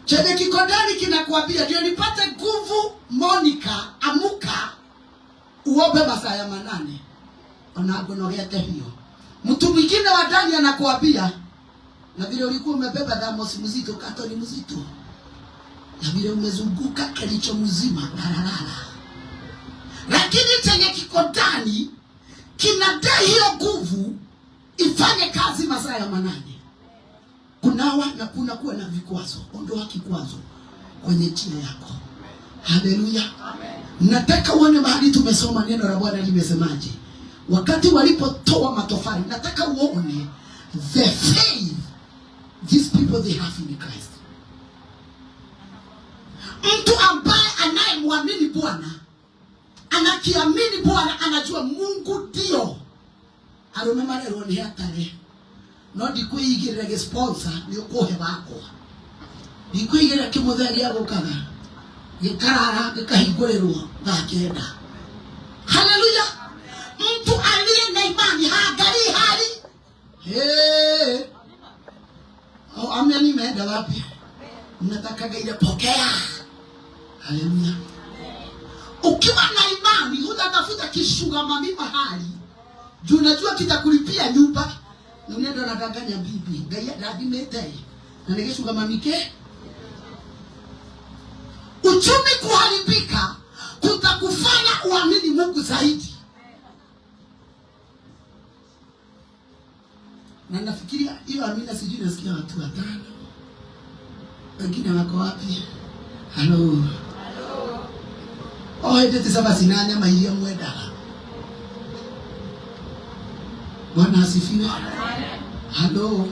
Chenye kikodani kinakwambia ndio nipate nguvu, Monica, amuka uombe masaa ya 8. Onagonogete hiyo. Mtu mwingine wa ndani anakuambia, na vile ulikuwa umebeba damos mzito, katoni mzito, na vile umezunguka kilicho mzima dararara. Lakini chenye kikodani kinadai hiyo nguvu ifanye kazi masaa ya 8. Kunawa na kunakuwa na vikwazo. Ondoa kikwazo kwenye njia yako. Haleluya. Nataka uone mahali tumesoma neno la Bwana limesemaje. Wakati walipotoa matofali, nataka uone the faith these people they have in Christ. Mtu ambaye anayemwamini Bwana, anakiamini Bwana, anajua Mungu ndio aromemarero ni hatare no dikuigirira sponsor ni ukohe bako dikuigirira kimutheri ya gukaga gikarara gikahingurerwo ngakenda. Haleluya. Mtu aliye na imani haangalii hali. Ameni imeenda wapi? Mnataka ile pokea. Haleluya. Ukiwa na imani hutatafuta kishuga mami mahali. Juu unajua kitakulipia nyumba. Na unaenda unadanganya bibi. Gaya dadimete. Na nikishuga mamike. Uchumi kuharibika kutakufanya uamini Mungu zaidi. Na nafikiria hiyo amina sijui nasikia watu watano. Wengine wako wapi? Hello. Oh, eti sasa sinani ama ile mwenda. Bwana asifiwe. Hello.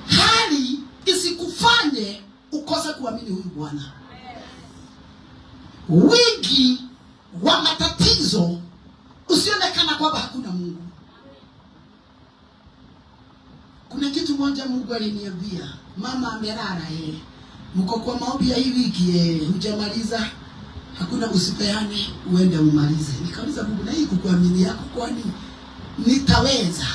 Hali isikufanye ukose kuamini huyu Bwana. Wingi wa matatizo usionekana kwamba hakuna Mungu. Kuna kitu moja Mungu aliniambia, mama amelala mko kwa maombi ya hii wiki hujamaliza, hakuna usipeane uende umalize. Nikauliza Mungu, na hii kukuamini yako kwani nitaweza?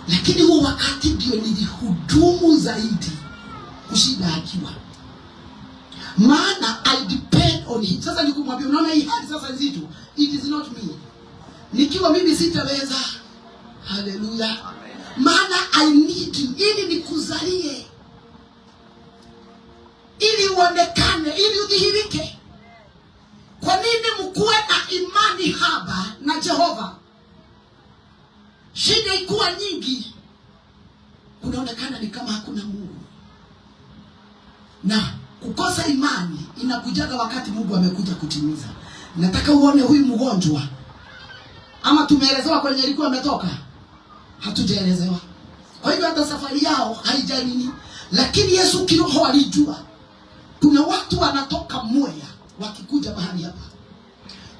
Lakini huo wakati ndio nilihudumu zaidi kushinda akiwa. Maana I depend on him. Sasa nikumwambia, unaona hii hali sasa nzito, it is not me. Nikiwa mimi sitaweza. Haleluya. Maana I need him ili nikuzalie, ili uonekane, ili udhihirike. Kwa nini mkuwe na imani haba na Jehova? Shida ikuwa nyingi, kunaonekana ni kama hakuna Mungu. Na kukosa imani inakujaga wakati Mungu amekuja kutimiza. Nataka uone huyu mgonjwa. Ama tumeelezewa kwenye alikuwa ametoka? Hatujaelezewa. Kwa hivyo hata safari yao haijanini. Lakini Yesu kiroho alijua. Kuna watu wanatoka Mwea wakikuja mahali hapa.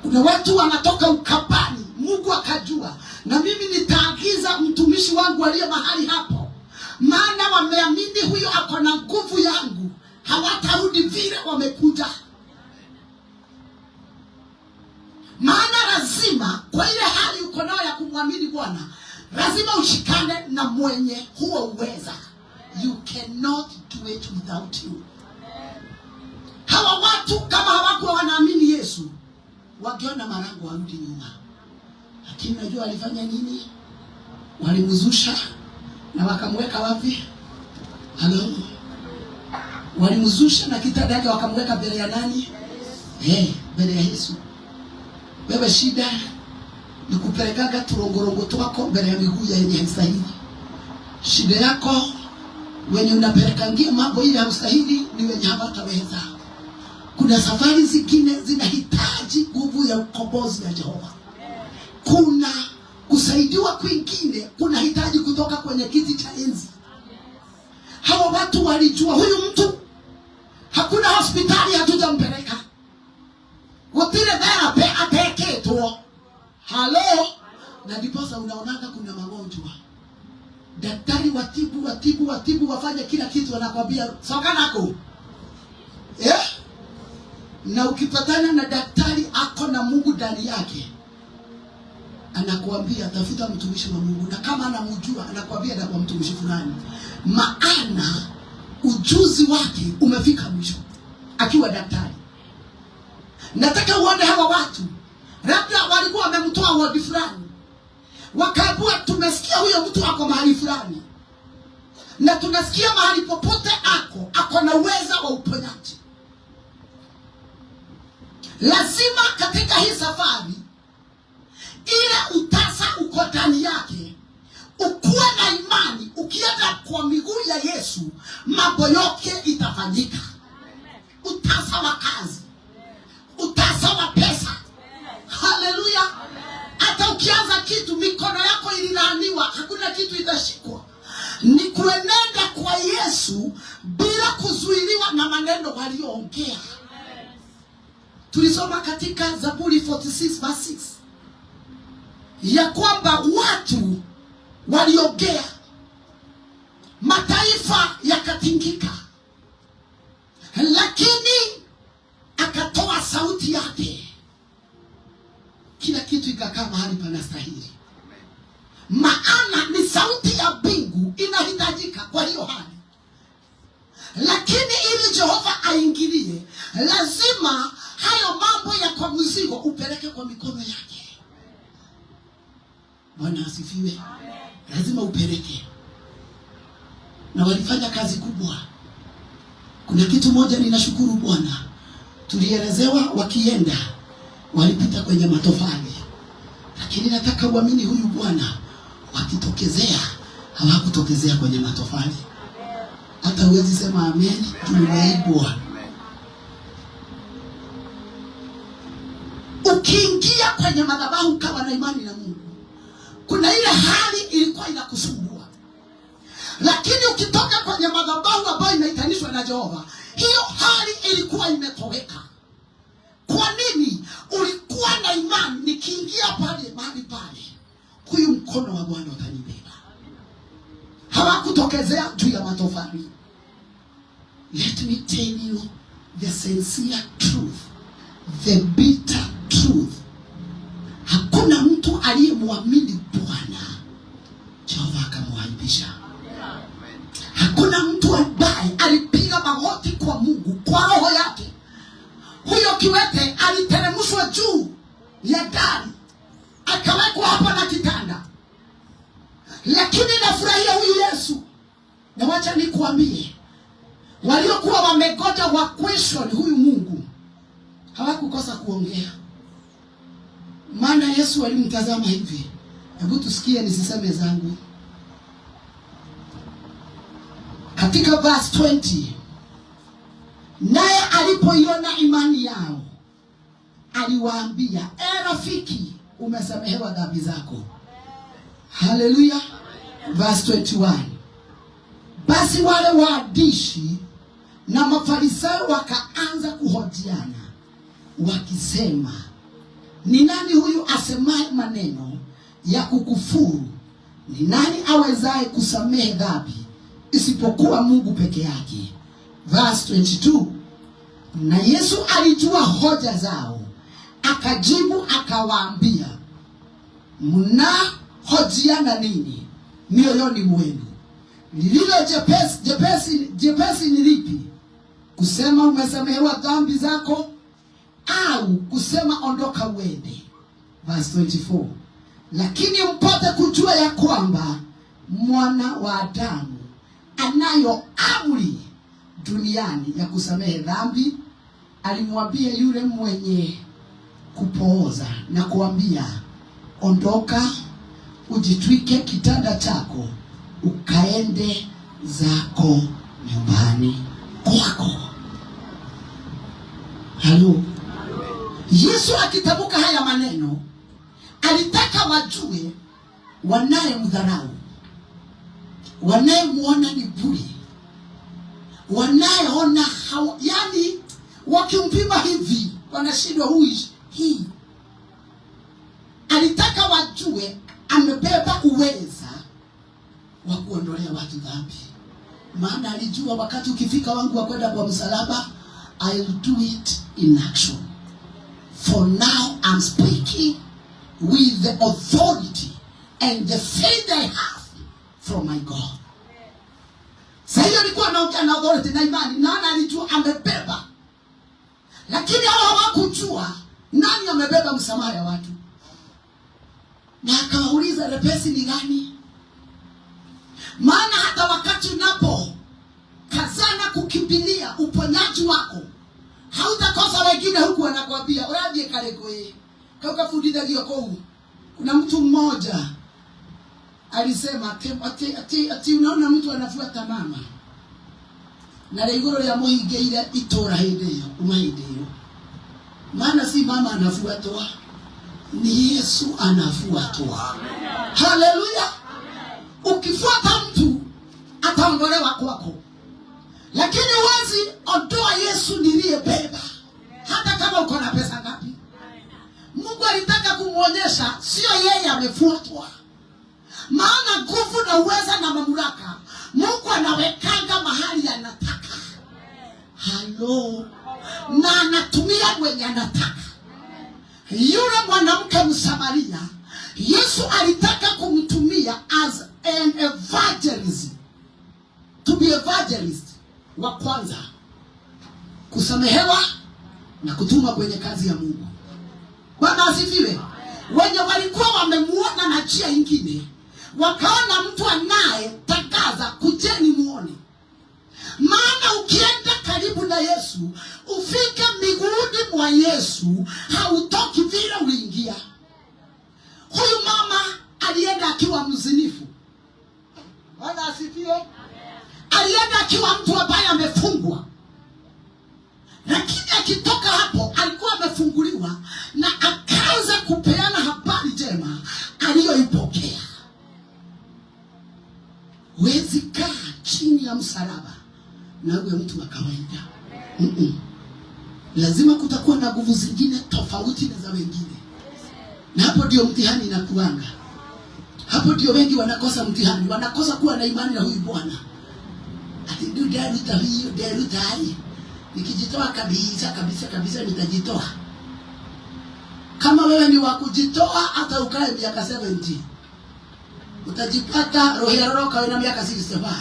Kuna watu wanatoka Ukambani, Mungu akajua. Na mimi nitaagiza mtumishi wangu aliye mahali hapo. Maana wameamini huyo ako na nguvu yangu. Hawatarudi vile wamekuja. Maana lazima kwa ile hali uko nayo ya kumwamini Bwana, lazima ushikane na mwenye huo uweza. You cannot do it without you. Hawa watu kama hawakuwa wanaamini Yesu, wakiona marango warudi nyuma. Lakini unajua walifanya nini? Walimzusha na wakamweka wapi? Halo. Walimzusha na kitanda yake wakamweka mbele ya nani? Mbele ya Yesu. Wewe shida ni kupelekaga turongorongo twako mbele ya miguu ya yenye hastahili. Shida yako wenye unapelekangia mambo ile hastahili ni wenye hawataweza. Kuna safari zingine zinahitaji nguvu ya ukombozi ya Jehova. Kuna kusaidiwa kwingine kunahitaji kutoka kwenye kiti cha enzi. Hawa watu walijua huyu mtu hakuna hospitali hatujampeleka. Wapile therapy ateketwo. Halo. Na ndiposa unaonaga kuna magonjwa. Daktari watibu wafanye kila kitu, wanakwambia soka nako. Na ukipatana na daktari ako na Mungu ndani yake, anakuambia tafuta mtumishi wa Mungu. Na kama anamjua anakuambia na kwa mtumishi fulani. Maana ujuzi wake umefika mwisho akiwa daktari. Nataka uone hawa watu, labda walikuwa wamemtoa wadi fulani, wakaambiwa tumesikia huyo mtu ako mahali fulani, na tunasikia mahali popote ako na uweza wa uponyaji. Lazima katika hii safari ile utasa uko ndani yake, ukuwe na imani. Ukienda kwa miguu ya Yesu, mambo yote itafanyika. Utasa wa kazi, utasa wa pesa. Haleluya. Hata ukianza kitu mikono yako ililaaniwa, hakuna kitu itashikwa. Ni kuenenda kwa Yesu bila kuzuiliwa na maneno walioongea. Tulisoma katika Zaburi 46 verse 6 ya kwamba watu waliongea, mataifa yakatingika, lakini akatoa sauti yake, kila kitu ikakaa mahali panastahili. Maana ni sauti ya mbingu inahitajika kwa hiyo hali. Lakini ili Jehova aingilie, lazima hayo mambo ya kwa mzigo upeleke kwa mikono yake. Bwana asifiwe. Lazima upeleke. Na walifanya kazi kubwa. Kuna kitu moja ninashukuru Bwana. Tulielezewa wakienda walipita kwenye matofali. Lakini nataka uamini huyu Bwana, wakitokezea hawakutokezea kwenye matofali. Hata huwezi sema amen, tumeibwa. Ukiingia kwenye madhabahu kama na imani na Mungu, kuna ile hali ilikuwa inakusumbua. Lakini ukitoka kwenye madhabahu ambayo inaitanishwa na Jehova, hiyo hali ilikuwa imetoweka. Kwa nini? Ulikuwa na imani, nikiingia pale mahali pale, huyu mkono wa Bwana utanibeba. Hawakutokezea juu ya matofali. Let me tell you the sincere truth, the bitter truth. Hakuna mtu aliyemwamini Bwana Jehova akamwaibisha. Hakuna mtu ambaye alipiga magoti kwa Mungu kwa roho yake. Huyo kiwete aliteremshwa juu ya dari, akawekwa hapa na kitanda. Lakini nafurahia huyu Yesu. Na wacha nikuambie, waliokuwa wamegoja wa question huyu Mungu hawakukosa kuongea. Maana Yesu alimtazama hivi. Hebu tusikie, nisiseme zangu. Katika verse 20, naye alipoiona imani yao, aliwaambia, rafiki, umesamehewa dhambi zako. Haleluya. Verse 21, basi wale waandishi na Mafarisayo wakaanza kuhojiana wakisema, ni nani huyu asemaye maneno ya kukufuru? Ni nani awezaye kusamehe dhambi isipokuwa Mungu peke yake? Verse 22, na Yesu alijua hoja zao, akajibu akawaambia, mnahojiana nini mioyoni mwenu? Lililo jepesi ni lipi? Kusema umesamehewa dhambi zako, au kusema ondoka uende? Verse 24, lakini mpate kujua ya kwamba Mwana wa Adamu anayo amri duniani ya kusamehe dhambi. Alimwambia yule mwenye kupooza na kuambia, ondoka, ujitwike kitanda chako, ukaende zako nyumbani kwako. Halo. Yesu akitamka haya maneno, alitaka wajue wanayemdharau, wanayemuona ni bure, wanayeona yani wakimpima hivi wanashindwa huyu hii. Alitaka wajue amebeba uweza wa kuondolea watu dhambi. Maana alijua wakati ukifika wangu wa kwenda kwa msalaba, I'll do it in action. For now I'm speaking with the authority and the faith I have from my God. Sasa alikuwa anaongea na authority na imani, na alijua amebeba. Lakini hao hawakujua nani amebeba msamaha ya watu. Na akawauliza, lepesi ni gani? Maana hata wakati unapo kazana kukimbilia uponyaji wako, hautakosa wengine huku wanakuambia urabie karekoe kauka fundida hiyo kwa. Kuna mtu mmoja alisema ati unaona mtu anafuata mama na legoro ya muhinge ile itora hideyo umaideyo. Maana si mama anafuatwa, ni Yesu anafuatwa. Haleluya. Ukifuata mtu ataondolewa kwako, lakini huwezi ondoa Yesu niliyebeba hata kama uko na pesa ngapi. Mungu alitaka kumuonyesha sio yeye amefuatwa, maana nguvu na uweza na mamlaka Mungu anawekanga mahali anataka. Halo. Na anatumia mwenye anataka. Yule mwanamke Msamaria, Yesu alitaka kumtumia as an evangelist, to be evangelist wa kwanza, kusamehewa na kutuma kwenye kazi ya Mungu. Bwana asifiwe. Wenye walikuwa wamemuona na njia nyingine, wakaona mtu anaye tangaza, kujeni muone. Maana ukienda karibu na Yesu, ufike miguuni mwa Yesu, hautoki vile uliingia. Huyu mama alienda akiwa mzinifu. Bwana asifiwe. Alienda akiwa mtu ambaye amefungwa, lakini akitoka hapo alikuwa amefunguliwa na akaanza kupeana habari njema aliyoipokea. Huwezi kaa chini ya msalaba na uwe mtu wa kawaida. Lazima kutakuwa na nguvu zingine tofauti na za wengine. Na hapo ndio mtihani inakuanga. Hapo ndio wengi wanakosa mtihani, wanakosa kuwa na imani na huyu Bwana. Ati ndio daruta hiyo, daruta hii. Nikijitoa kabisa nitajitoa. Kama wewe ni wa kujitoa, hata ukae miaka 70, utajipata roho kawe na miaka 65.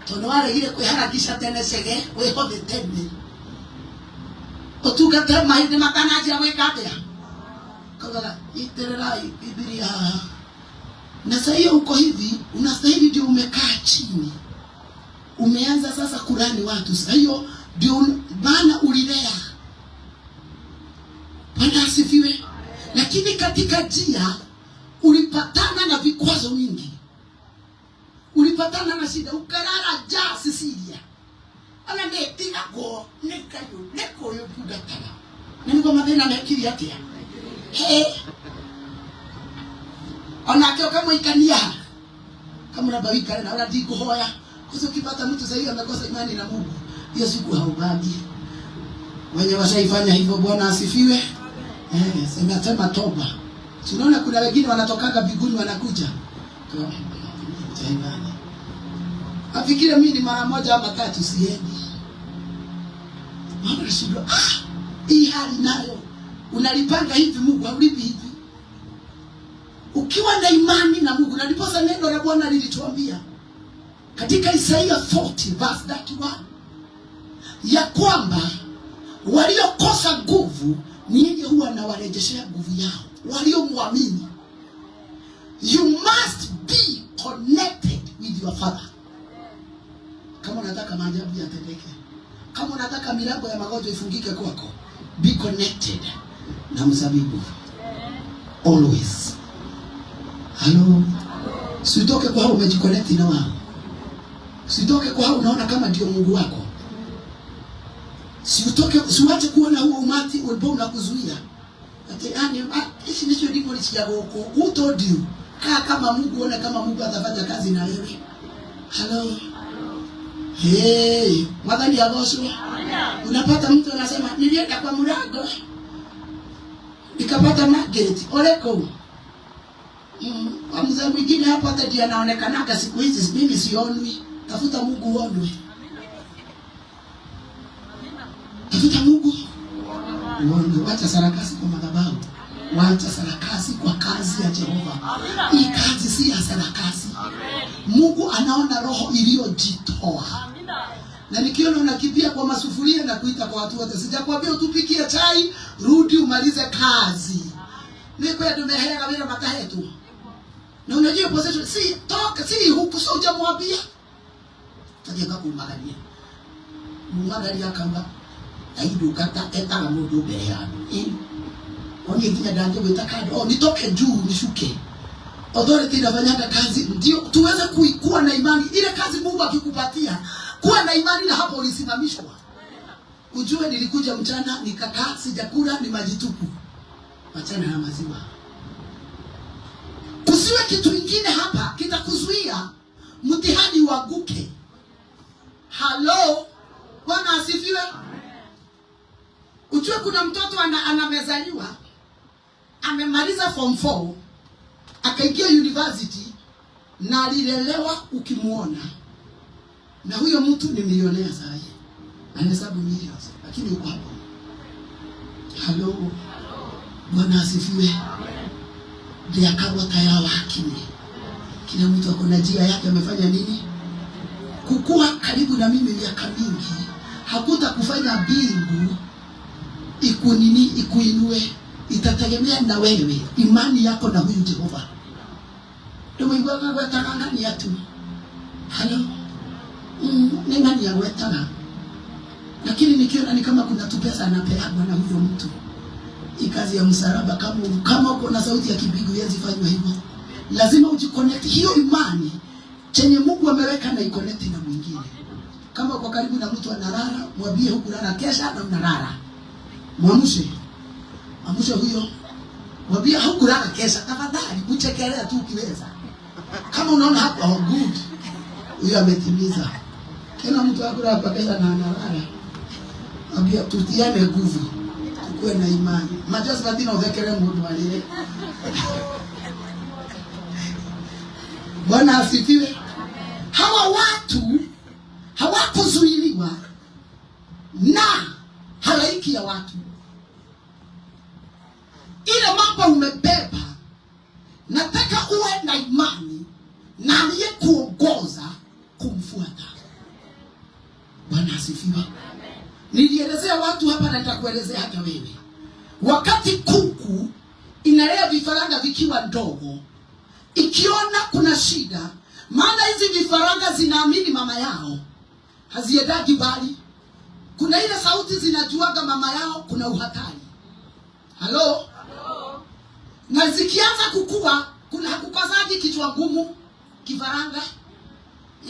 Tono wale ile kuharakisha tena sege, wewe hode tena. Otugata mahindi makanaji awekatea. Kaza iterera Biblia. Na sasa hiyo uko hivi, unastahili ndio umekaa chini. Umeanza sasa kulani watu. Sasa hiyo ndio maana ulilea. Bwana asifiwe. Lakini katika njia ulipatana na vikwazo mingi. Ulipatana na shida, ukarara ja Sisilia. Ana ndetinga go neko yo kugatana. Niko madena na kiri yake. Ona kama ikania. Kama unabawika na unataka kuhoya. Kwa ukipata mtu sahihi amekosa imani na Mungu, hiyo siku haubagi. Wenye washaifanya hivyo Bwana asifiwe. Sema toba. Tunaona kuna wengine wanatokaga biguni wanakuja. Imani. Afikiri mimi ni mara moja ama tatu siendi. Mama shida. Hii hali nayo unalipanga hivi, Mungu haulipi hivi. Ukiwa na imani na Mungu, na ndiposa neno la Bwana lilituambia katika Isaia 40 verse 31 ya kwamba waliokosa nguvu ni yeye huwa anawarejeshea nguvu yao. Waliomwamini. You must be connected with your Father. Kama unataka maajabu yatendeke, kama unataka milango ya magonjwa ifungike kwako, be connected na mzabibu always. Hello. Usitoke kwa hao umejiconnect na wao. Usitoke kwa hao unaona kama ndio Mungu wako. Usiwache kuona huo umati ulikuwa unakuzuia. Ati hichi ndicho ndipo lichiago huko. Who told you? Kaa kama Mungu, ona kama Mungu atafanya kazi na wewe. Hello. Hey, madhani ya bosu. Unapata mtu anasema nilienda kwa mlango nikapata mageti. Oleko. Mzee mwingine hapa hata ndiye anaonekana siku hizi mimi sionwi. Tafuta Mungu uonwe. Tafuta Mungu uonwe. Wacha sarakasi kwa madhabahu. Wacha sarakasi kwa kazi ya Jehova. Hii kazi si ya sarakasi. Mungu anaona roho iliyojitoa. Na nikiona unakimbia kwa masufuria na kuita kwa watu wote, sijakwambia utupikie chai, rudi umalize kazi. Niko ya dumehera kabila matahetu. Na unajua possession si huku sio hujamwambia. Tajenga kumagalia. Kumagalia kamba. Aidu kata eta na mundu mbele yangu. Wani nginya danje wetaka nitoke juu nishuke. Authority inafanya kazi ndio tuweze kuwa na imani. Ile kazi Mungu akikupatia, kuwa na imani na hapo ulisimamishwa. Ujue nilikuja mchana nikakaa sijakula ni majitupu. Achana na maziwa. Kusiwe kitu kingine hapa kitakuzuia mtihani uanguke. Halo, Bwana asifiwe. Ujue kuna mtoto anamezaliwa, amemaliza form 4, akaingia university na alilelewa ukimuona. Na huyo mtu ni milionea sasa hivi. Anahesabu millions, lakini uko hapo. Halo. Bwana asifiwe. Ndio akawa tayari wakini. Kila mtu ako na njia yake amefanya nini? Kukua karibu na mimi miaka mingi, hakuta kufanya mbingu ikuinue, itategemea na wewe, imani yako na huyu Jehova. Ndio Mungu akaweka ngani yatu. Halo. Ni ngani ya wetana. Lakini nikiona ni kama kuna tu pesa anapeana na huyo mtu. Ikazi ya msalaba kama uko na sauti ya kibigu yezi fanywa hivyo. Lazima ujiconnect hiyo imani chenye Mungu ameweka na iconnect na mwingine. Kama uko karibu na mtu analala, mwambie huku lala kesha na unalala. Muamshe. Amsha huyo. Mwambie huku lala kesha. Tafadhali uchekelea tu ukiweza. Kama unaona hapo good, huyo ametimiza. Kila mtu akula hapa kesha na analala. Ambia tutiane nguvu. Kuwe na imani. Majosi badina uvekele mundu walile. Bwana asifiwe. Hawa watu hawakuzuiliwa na halaiki ya watu. Ile mambo umebeba, nataka uwe na imani na aliyekuongoza kumfuata. Bwana asifiwe. Nilielezea watu hapa na nitakuelezea hata wewe. Wakati kuku inalea vifaranga vikiwa ndogo, ikiona kuna shida, maana hizi vifaranga zinaamini mama yao, haziendagi mbali. Kuna ile sauti zinajuaga mama yao kuna uhatari. Halo? Na zikianza kukua, kuna hakukazaji kichwa ngumu, kifaranga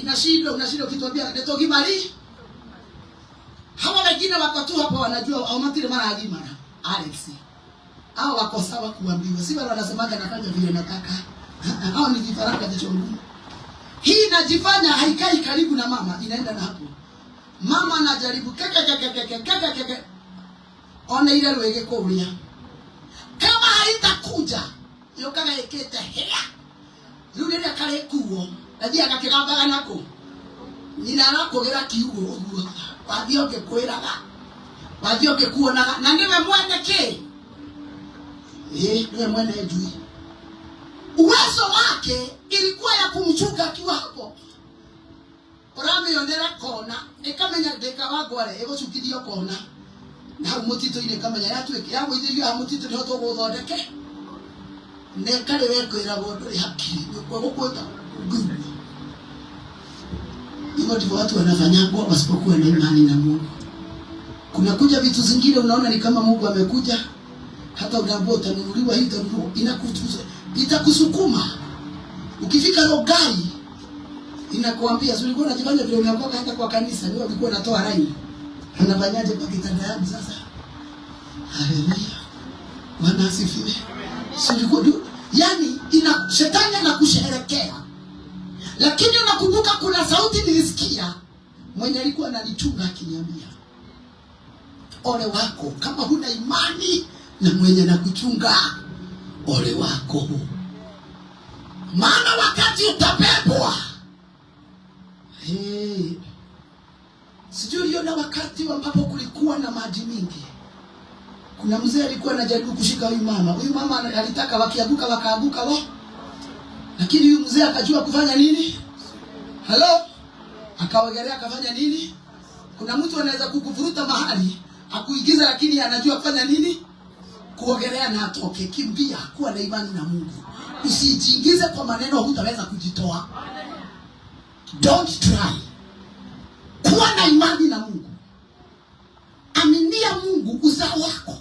inashindwa, unashindwa ukituambia netogi mali. Hawa wengine wako tu hapo wanajua au matire mara agimara Alex. Hao wako sawa kuambiwa. Si wale wanasemaga nafanya vile nataka. Hao ni vifaranga vya chongo. Hii inajifanya haikai karibu na mama, inaenda na hapo. Mama anajaribu keke. Ona ile lwege kulia. Kama haitakuja, yokaga ekete hea. Yule ile kale kuo, ndio akakigamba nako. Nina nako gera kiugo oguo. Wathioke kwiraga. Wathioke kuonaga na ndiwe mwene ke. Ndiwe mwene juu. Uwezo wake ilikuwa ya kumchunga akiwa hapo. Orame yondera kona, ekamenya deka wagware ego chukidio kona. Na umutito ile kamenya yatu yago ithirio amutito ni hoto guthondeke. Ne kale weko ira bondo ri hakiri kwa gukweta. Hivyo ndivyo watu wanafanya kwa wasipokuwa na imani na Mungu. Kuna kuja vitu zingine unaona ni kama Mungu amekuja, hata unaambiwa utanunuliwa hii utanunuliwa, inakutuza, itakusukuma. Ukifika Rogai inakuambia ulikuwa unajifanya vile umeokoka hata kwa kanisa, ndio ulikuwa unatoa rai. Unafanyaje kwa kitanda yangu sasa? Haleluya. Bwana asifiwe. Yani shetani anakusherehekea. Lakini unakumbuka kuna sauti nilisikia mwenye alikuwa ananichunga akiniambia, ole wako kama huna imani na mwenye nakuchunga, ole wako. Maana wakati utabebwa. Sijui uliona wakati ambapo kulikuwa na maji mingi. Kuna mzee alikuwa anajaribu kushika huyu mama. Huyu mama alitaka wakianguka wakaaguka wao. Lakini huyu mzee akajua kufanya nini? Halo? Akaogelea akafanya nini? Kuna mtu anaweza kukuvuruta mahali, akuigiza lakini anajua kufanya nini? Kuogelea na atoke. Kimbia, kuwa na imani na Mungu. Usijiingize kwa maneno hutaweza kujitoa. Don't try. Kuwa na imani na Mungu. Aminia Mungu uzao wako.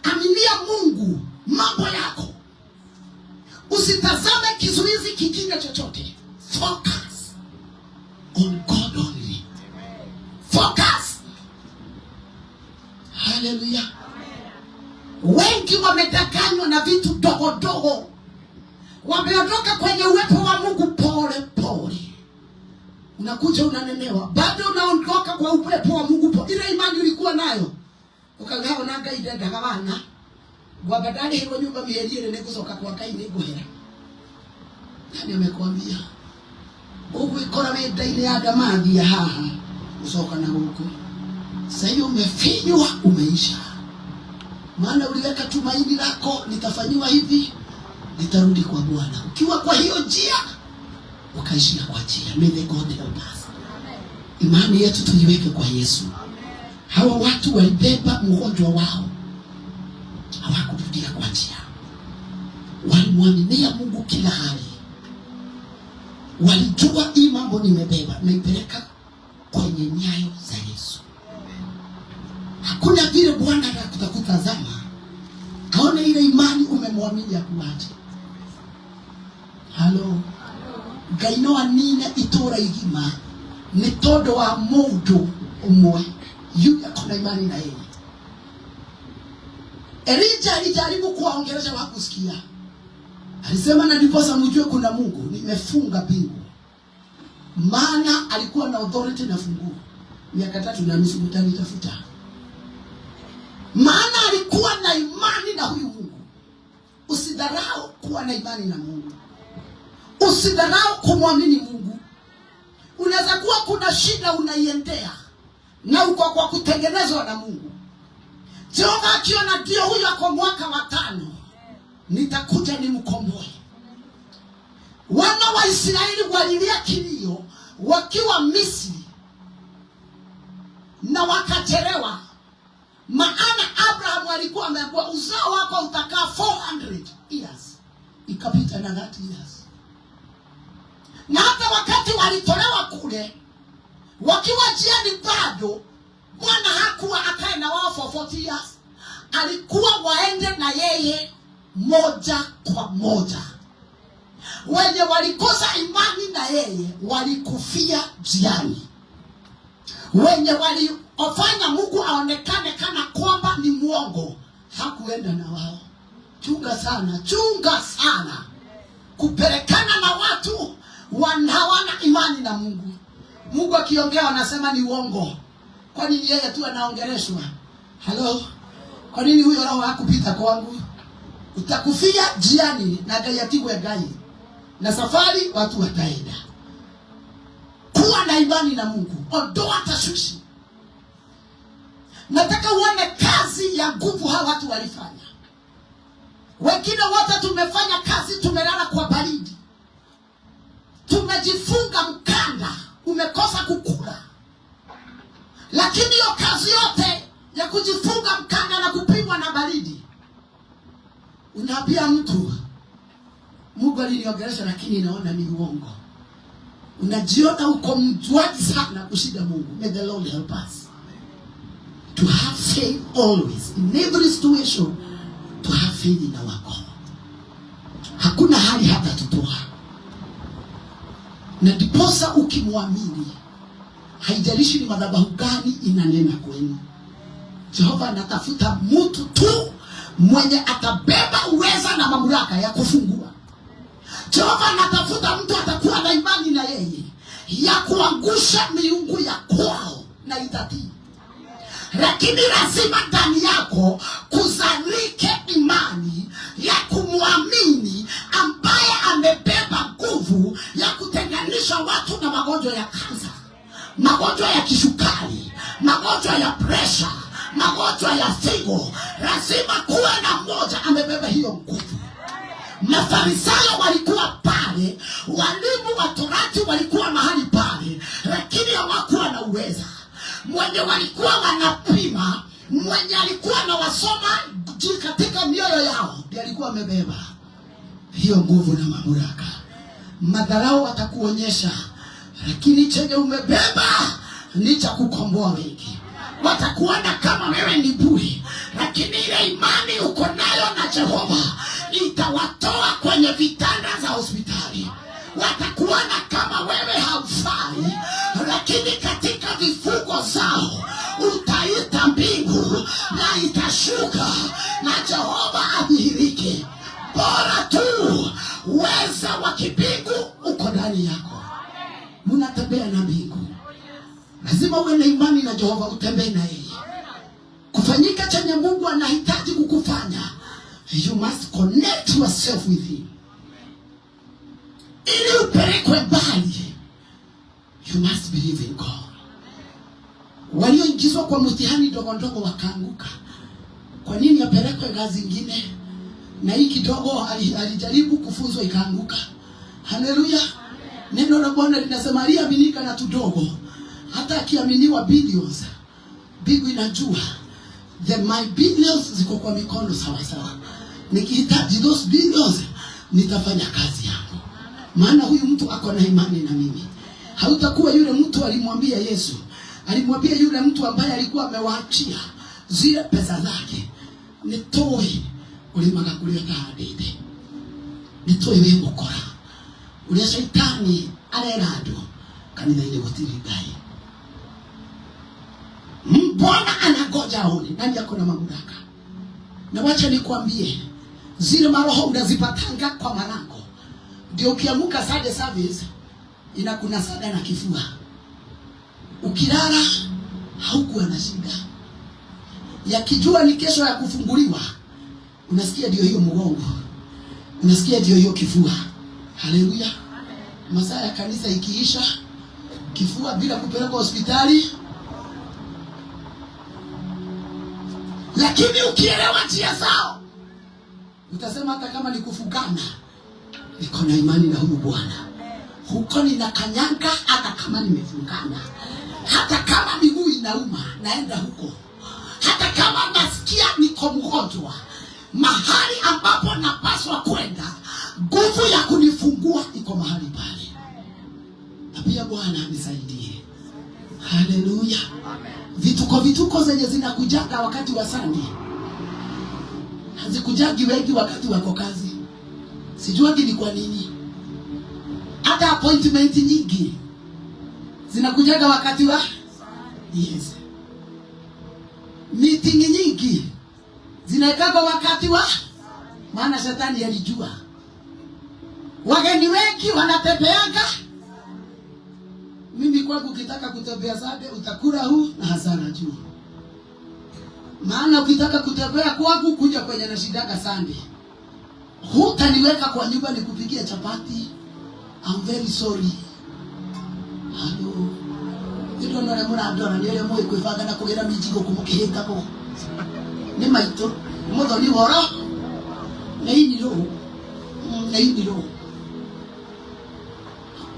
Aminia Mungu mambo yako. Usitazame kizuizi kingine chochote. Focus on God only. Focus. Hallelujah. Wengi wametaka unakuja unanenewa, bado unaondoka kwa upepo wa Mungu. Ile imani ulikuwa nayo ukagao na Ngai ndendaga bana gwa badali hiyo nyumba mieriere nikusoka kwa Ngai niguhera. Nani amekwambia ukikora wedaini ya damathi ya haha usoka na huko? Sasa umefinywa, umeisha. Maana uliweka tumaini lako, nitafanywa hivi, nitarudi kwa Bwana. Ukiwa kwa hiyo njia ukaishia kwa njia. May the God help us. Imani yetu tuiweke kwa Yesu. Hawa watu walibeba mgonjwa wao, hawakurudia kwa njia. Walimwaminia Mungu kila hali. Walijua hii mambo nimebeba, naipeleka kwenye nyayo za Yesu. Hakuna vile Bwana atakutazama kaona ile imani umemwamini ya kuacha. Halo. Gaino anine itora igima ni todo wa mundu umwe yu akona imani na yeye. Elijah alijaribu kuwaongelesha wakusikia. Alisema na ndiposa mjue kuna Mungu, nimefunga mbingu. Maana alikuwa na authority na funguo. Miaka 3 na nusu mtanitafuta. Maana alikuwa na imani na huyu Mungu. Usidharau kuwa na imani na Mungu. Usidharau kumwamini Mungu. Unaweza kuwa kuna shida unaiendea na uko kwa kutengenezwa na Mungu. Jehova akiona ndio huyu ako mwaka wa 5, nitakuja nimkomboe. Wana wa Israeli walilia kilio wakiwa Misri na wakachelewa. Maana Abraham alikuwa ameambiwa uzao wako utakaa 400 years. Ikapita na 30 years. Na hata wakati walitolewa kule wakiwa jiani bado Bwana hakuwa akae na wao for 40 years. Alikuwa waende na yeye moja kwa moja. Wenye walikosa imani na yeye walikufia jiani. Wenye waliofanya Mungu aonekane kana kwamba ni muongo hakuenda na wao. Chunga sana kupelekana na watu hawana imani na Mungu. Mungu akiongea wanasema ni uongo. Kwa nini yeye tu anaongeleshwa? Halo? Kwa nini huyo roho hakupita kwangu? Utakufia jiani na gayatiwe gai. Na safari watu wataenda. Kuwa na imani na Mungu. Ondoa tashwishi. Nataka uone kazi ya nguvu hawa watu walifanya. Wengine wote tumefanya kazi, tumelala kwa baridi. Tumejifunga mkanda, umekosa kukula. Lakini hiyo kazi yote ya kujifunga mkanda na kupigwa na baridi, unaambia mtu Mungu aliniongelesha lakini naona ni uongo. Unajiona uko mjuaji sana kushinda Mungu. May the Lord help us to have faith always in every situation, to have faith in our God. Hakuna hali hata tutoa. Na ndiposa ukimwamini, haijalishi ni madhabahu gani inanena kwenu, Jehova anatafuta mtu tu mwenye atabeba uweza na mamlaka ya kufungua. Jehova anatafuta mtu atakuwa na imani na yeye ya kuangusha miungu ya kwao na itatii. Lakini lazima ndani yako kuzalike imani ya kumwamini ambaye amebeba nguvu ya kutenganisha watu na magonjwa ya kansa, magonjwa ya kisukari, magonjwa ya pressure, magonjwa ya figo. Lazima kuwe na mmoja amebeba hiyo nguvu. Mafarisayo walikuwa pale, walimu wa Torati walikuwa mahali pale, lakini hawakuwa na uweza. Mwenye walikuwa wanapima, mwenye alikuwa na wasoma katika mioyo yao, ndiye alikuwa amebeba hiyo nguvu na mamlaka. Madharau watakuonyesha, lakini chenye umebeba ni cha kukomboa wengi. Watakuona kama wewe ni bure, lakini ile imani uko nayo na Jehova itawatoa kwenye vitanda za hospitali. Watakuona kama wewe haufai, lakini katika vifungo zao utaita mbingu na itashuka na Jehova adhihirike. Bora tu uweza wa kibingu uko ndani yako. mnatembea na mbingu. Lazima uwe na imani na Jehova, utembee na yeye. Kufanyika chenye Mungu anahitaji kukufanya, you must connect yourself with him. Ili upelekwe mbali, you must believe in God. Walioingizwa kwa mtihani ndogo ndogo wakaanguka. Kwa nini apelekwe ngazi nyingine? Na hii kidogo alijaribu kufunzwa ikaanguka. Haleluya. Neno la Bwana linasema aliaminika na tudogo, hata akiaminiwa billions. Bigu inajua my billions ziko kwa mikono sawa sawa. Nikihitaji those billions nitafanya kazi yangu. Maana huyu mtu ako na imani na mimi. Hautakuwa yule mtu alimwambia Yesu. Alimwambia yule mtu ambaye alikuwa amewaachia zile pesa zake, nitoe ulimaga kuleta hadithi, nitoe wewe mkora ule shaitani alerado kanisa ile gotiri dai. Mbona anagoja aone nani yako na mamlaka? Na wacha nikwambie, zile maroho unazipatanga kwa malango. Ndio ukiamuka Sunday service inakuna sada na kifua. Ukilala haukuwa na shida. Yakijua ni kesho ya kufunguliwa, unasikia ndio hiyo mgongo, unasikia ndio hiyo kifua. Haleluya. Masaa ya kanisa ikiisha, kifua bila kupeleka hospitali. Lakini ukielewa njia zao, utasema hata kama ni kufugana, niko na imani na huyu Bwana. Huko ninakanyanga hata kama nimefungana. Hata kama miguu inauma, naenda huko. Hata kama nasikia niko mgonjwa, mahali ambapo napaswa kwenda, nguvu ya kunifungua iko mahali pale. Na pia Bwana nisaidie. Haleluya. Vituko zenye zinakujaga wakati wa Sunday, hazikujagi wengi wakati wako kazi. Sijuagi ni kwa nini. Hata appointment nyingi zinakujaga wakati wa yes. Meeting nyingi zinakaga wakati wa, maana shetani alijua. Wageni wengi wanatembeanga. Mimi kwangu ukitaka kutembea Sunday utakula huu na hasara juu. Maana ukitaka kutembea kwangu kuja kwenye na shidanga Sunday, hutaniweka kwa nyumba nikupigie chapati. I'm very sorry. Hello. Ito no remura ndona ni ile moyo kwifanga na kugera mijigo kumukiheka ko. Ni maito, mudo ni horo. Nei ni roho.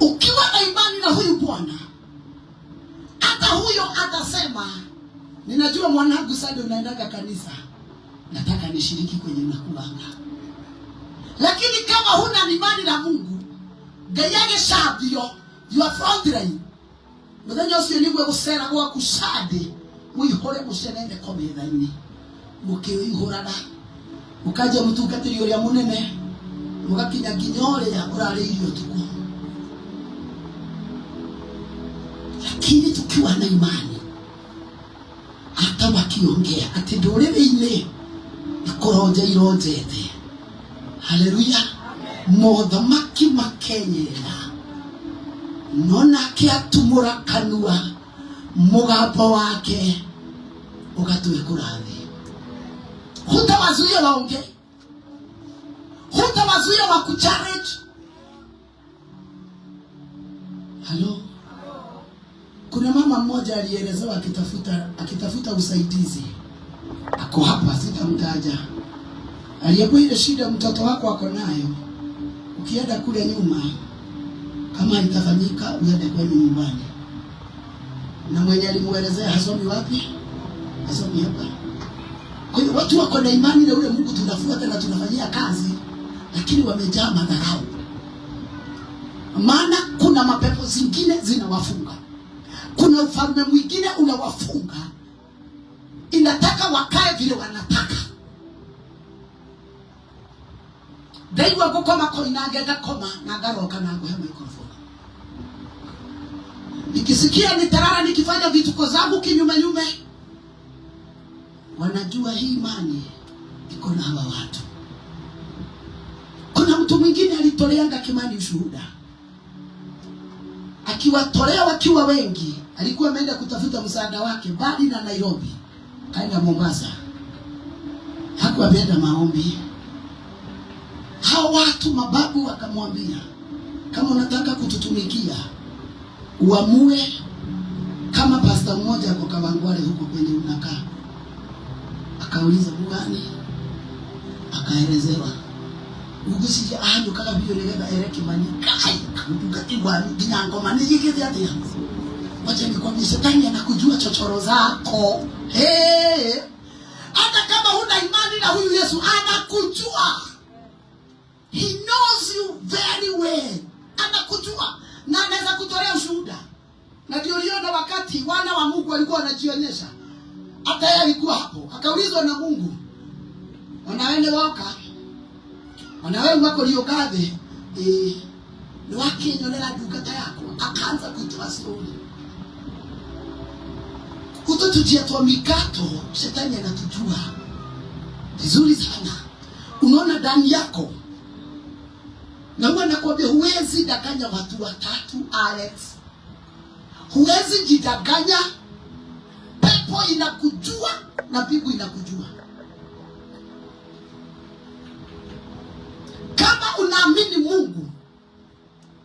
Ukiwa na imani na huyu Bwana, hata huyo atasema, ninajua mwanangu Sunday unaendaga kanisa, nataka nishiriki kwenye nakubanga. Lakini kama huna imani na Mungu, gayage shabio, you are front line. Muthenya ucio nigwe gusera gwa kusade, mwihore mucenende komethaini. Mukihurana, mukaja mutungatiri uria munene, mugakinya ginyore ya urare irio tuko. Lakini tukiwa na imani, hata wakiongea ati ndurire-ini ikoroja irojete. Haleluya. Mothamaki makenyera, nona kiatumura kanua, mugambo wake ugatue kurathi. Hutawazuia waonge, hutawazuia wakuchallenge. Halo. Kuna mama mmoja alielezewa akitafuta usaidizi. Ako hapa sitamtaja. Aliyekuwa ile shida mtoto wako ako nayo, ukienda kule nyuma, kama itafanyika uende kwenu nyumbani. Na mwenye alimuelezea hasomi wapi? Hasomi hapa. Kwa hiyo watu wako na imani na ule Mungu tunafuata na tunafanyia kazi, lakini wamejaa madharau. Maana kuna mapepo zingine zinawafunga. Kuna ufalme mwingine unawafunga. Inataka wakae vile wanataka. Dai wako koma koinagenda koma na garoka na nguhe microphone. Nikisikia nitarara nikifanya vituko zangu kinyume nyume, wanajua hii imani iko na hawa watu. Kuna mtu mwingine alitoleanga Kimani ushuhuda. akiwatolea wakiwa wengi. Alikuwa ameenda kutafuta msaada wake bali na Nairobi, kaenda Mombasa, hakuwa ameenda maombi. Hao watu mababu wakamwambia, kama unataka kututumikia uamue kama pastor mmoja ako Kawangware huko kwenye unakaa. Akauliza mgani? Akaelezewa. Ugusije ahandu kaka biyo legenda ereki mani kai kutukatibwa dinyango mani yikete ate. Wacha nikwambie shetani anakujua chochoro zako. Hata kama huna imani na huyu Yesu anakujua. He knows you very well. Anakujua na anaweza kutolea ushuhuda. Na ndio uliona wakati wana wa Mungu walikuwa wanajionyesha. Hata yeye alikuwa hapo. Akaulizwa na Mungu, wanaende waka wanawe wako liokadhe ni wake nyonela dukata yako. Akaanza kuitoa stori. Kutotujia tuwa mikato, shetani anatujua vizuri sana. Unaona ndani yako. Na huwa nakwambia huwezi danganya watu watatu, Alex. Huwezi jidanganya. Pepo inakujua na mbingu inakujua. Kama unaamini Mungu,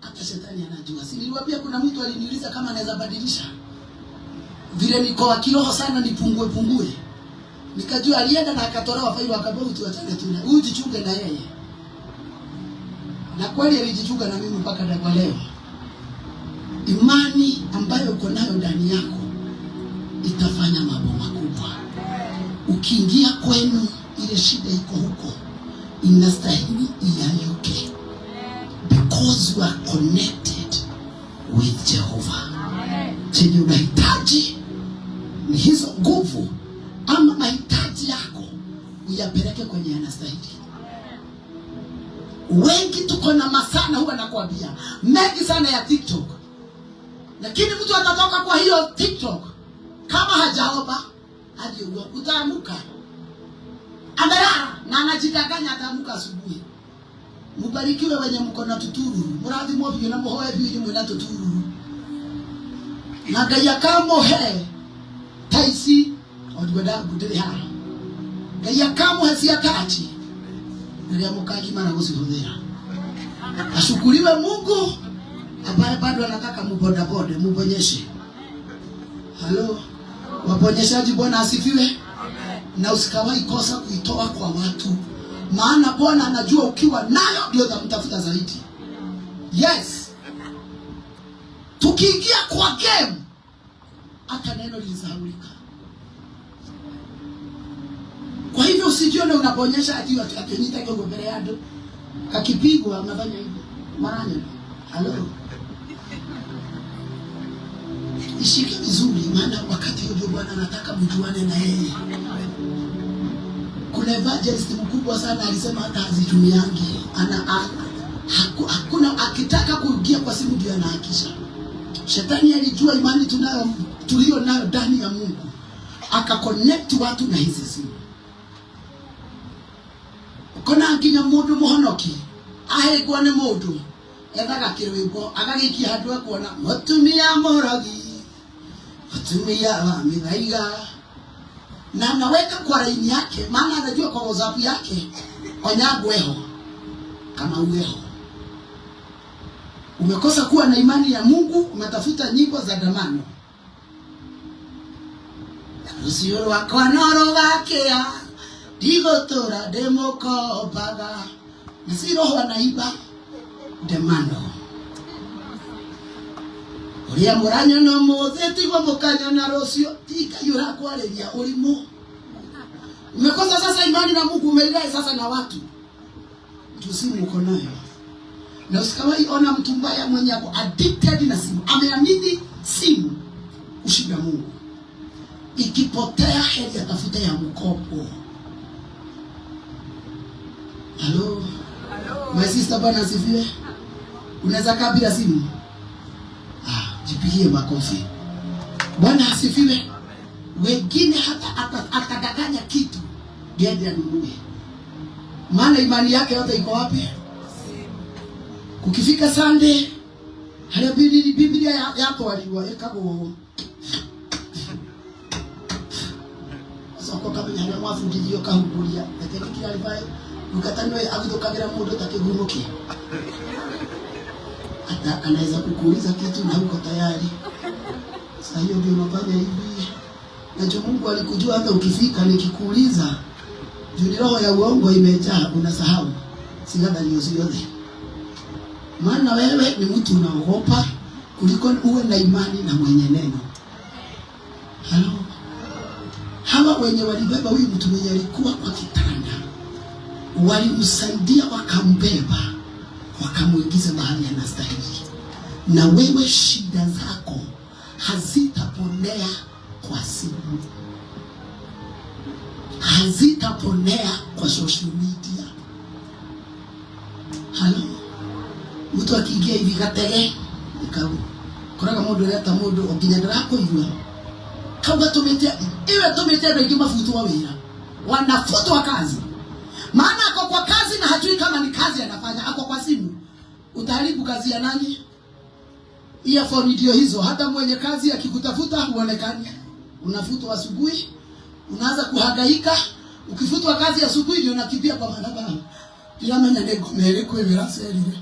hata shetani anajua. Si niliwaambia kuna mtu aliniuliza kama anaweza badilisha vile niko wa kiroho sana nipungue. Nikajua alienda na akatolewa faili akaambia tuachane tu na huyu, jichunge na yeye. Na kweli alijichunga na mimi mpaka leo. Imani ambayo uko nayo ndani yako itafanya mambo makubwa. Ukiingia kwenu ile shida iko huko, inastahili iyayuke. Because you are connected with Jehovah. Chenye unahitaji ni hizo nguvu ama mahitaji yako uyapeleke kwenye anastahili. Wengi tuko na masana, huwa nakwambia mengi sana ya TikTok. Lakini mtu atatoka kwa hiyo TikTok kama hajaomba hadi utaamuka amelala na anajidanganya ataamuka asubuhi. Mubarikiwe wenye mko na tuturu, muradhi mwabi na muhoe biyo mwe na tuturu. Na gaya kamo he taisi odwada gudere ha. Gaya kamo he si akachi. Ndio mukaki mana kusihodera. Ashukuriwe Mungu ambaye bado anataka mubodaboda mubonyeshe. Halo, waponyeshaji, Bwana asifiwe. Amen. Na usikawahi kosa kuitoa kwa watu, maana Bwana anajua ukiwa nayo ndio utamtafuta zaidi. Yes. Tukiingia kwa game hata neno lisahaulika. Kwa hivyo usijione unaponyesha ati atenita kwa mbele yako. Kakipigwa unafanya hivyo. Maranya. Halo. Ishike vizuri, maana wakati huo Bwana anataka mjuane na yeye. Kuna evangelist mkubwa sana alisema hata hazitumiangi. Hakuna akitaka kuingia kwa simu ndio anahakisha. Shetani alijua imani tulio nayo ndani ya Mungu. Akaconnect watu na hizi simu. Kuna akinya mundu muhonoki ahegwa ni mundu ethaga kirwimbo agagikia handu akuona mutumia morogi mutumia wa mithaiga na anaweka kwa laini yake, maana anajua kwa WhatsApp yake onyagweho kama uweho. Umekosa kuwa na imani ya Mungu, umetafuta nyimbo za damano. Usio wako noro wakea digotora demoko baga nisiro wanaiba demano. Uria muranyo no mutheti go mukanyo na rocio tika yura kwareria urimo. Umekosa sasa imani na Mungu, umeilai sasa na watu. Tusimu uko nayo. Na usikawahi ona mtu mbaya mwenye ako addicted na simu, ameamini simu ushinda Mungu. Ikipotea heri atafuta ya mkopo. Hello. My sister, Bwana asifiwe. Unaweza kaa bila simu? Jipigie makofi. Bwana asifiwe. Wengine hata atadanganya kitu gende anunue. Maana imani yake yote iko wapi? Kukifika Sunday Hali Biblia yako aliwa ekago. Soko kama nyanya mwafundithio kahukuria lakini kila libai ukatanoe aguthukagira mundu takigunukia. Hata anaweza kukuuliza kitu na uko tayari. Sasa hiyo ndio unafanya hivi. Na Mungu alikujua hata ukifika nikikuuliza juu roho ya uongo imejaa unasahau. Sigada hiyo yote. Maana wewe ni mtu unaogopa kuliko uwe na imani na mwenye neno. Halo. Hawa wenye walibeba huyu mtu mwenye alikuwa kwa kitanda, walimsaidia wakambeba, wakamuingiza mahali anastahili. Na wewe shida zako hazitaponea kwa simu, hazitaponea kwa social media. Halo. Mtu akiingia hivi gatege ikawa koraga mundu reta mundu okinyendera kuigua kauga tumetia iwe tumetia wengi mafutwa wira wanafutwa kazi, maana ako kwa kazi na hajui kama ni kazi anafanya. Ako kwa simu, utaharibu kazi ya nani? Earphone ndio hizo. Hata mwenye kazi akikutafuta huonekani. Unafutwa asubuhi, unaanza kuhangaika. Ukifutwa kazi asubuhi ndio unakimbia kwa barabara. Kila mwenye nego mere kwevera selile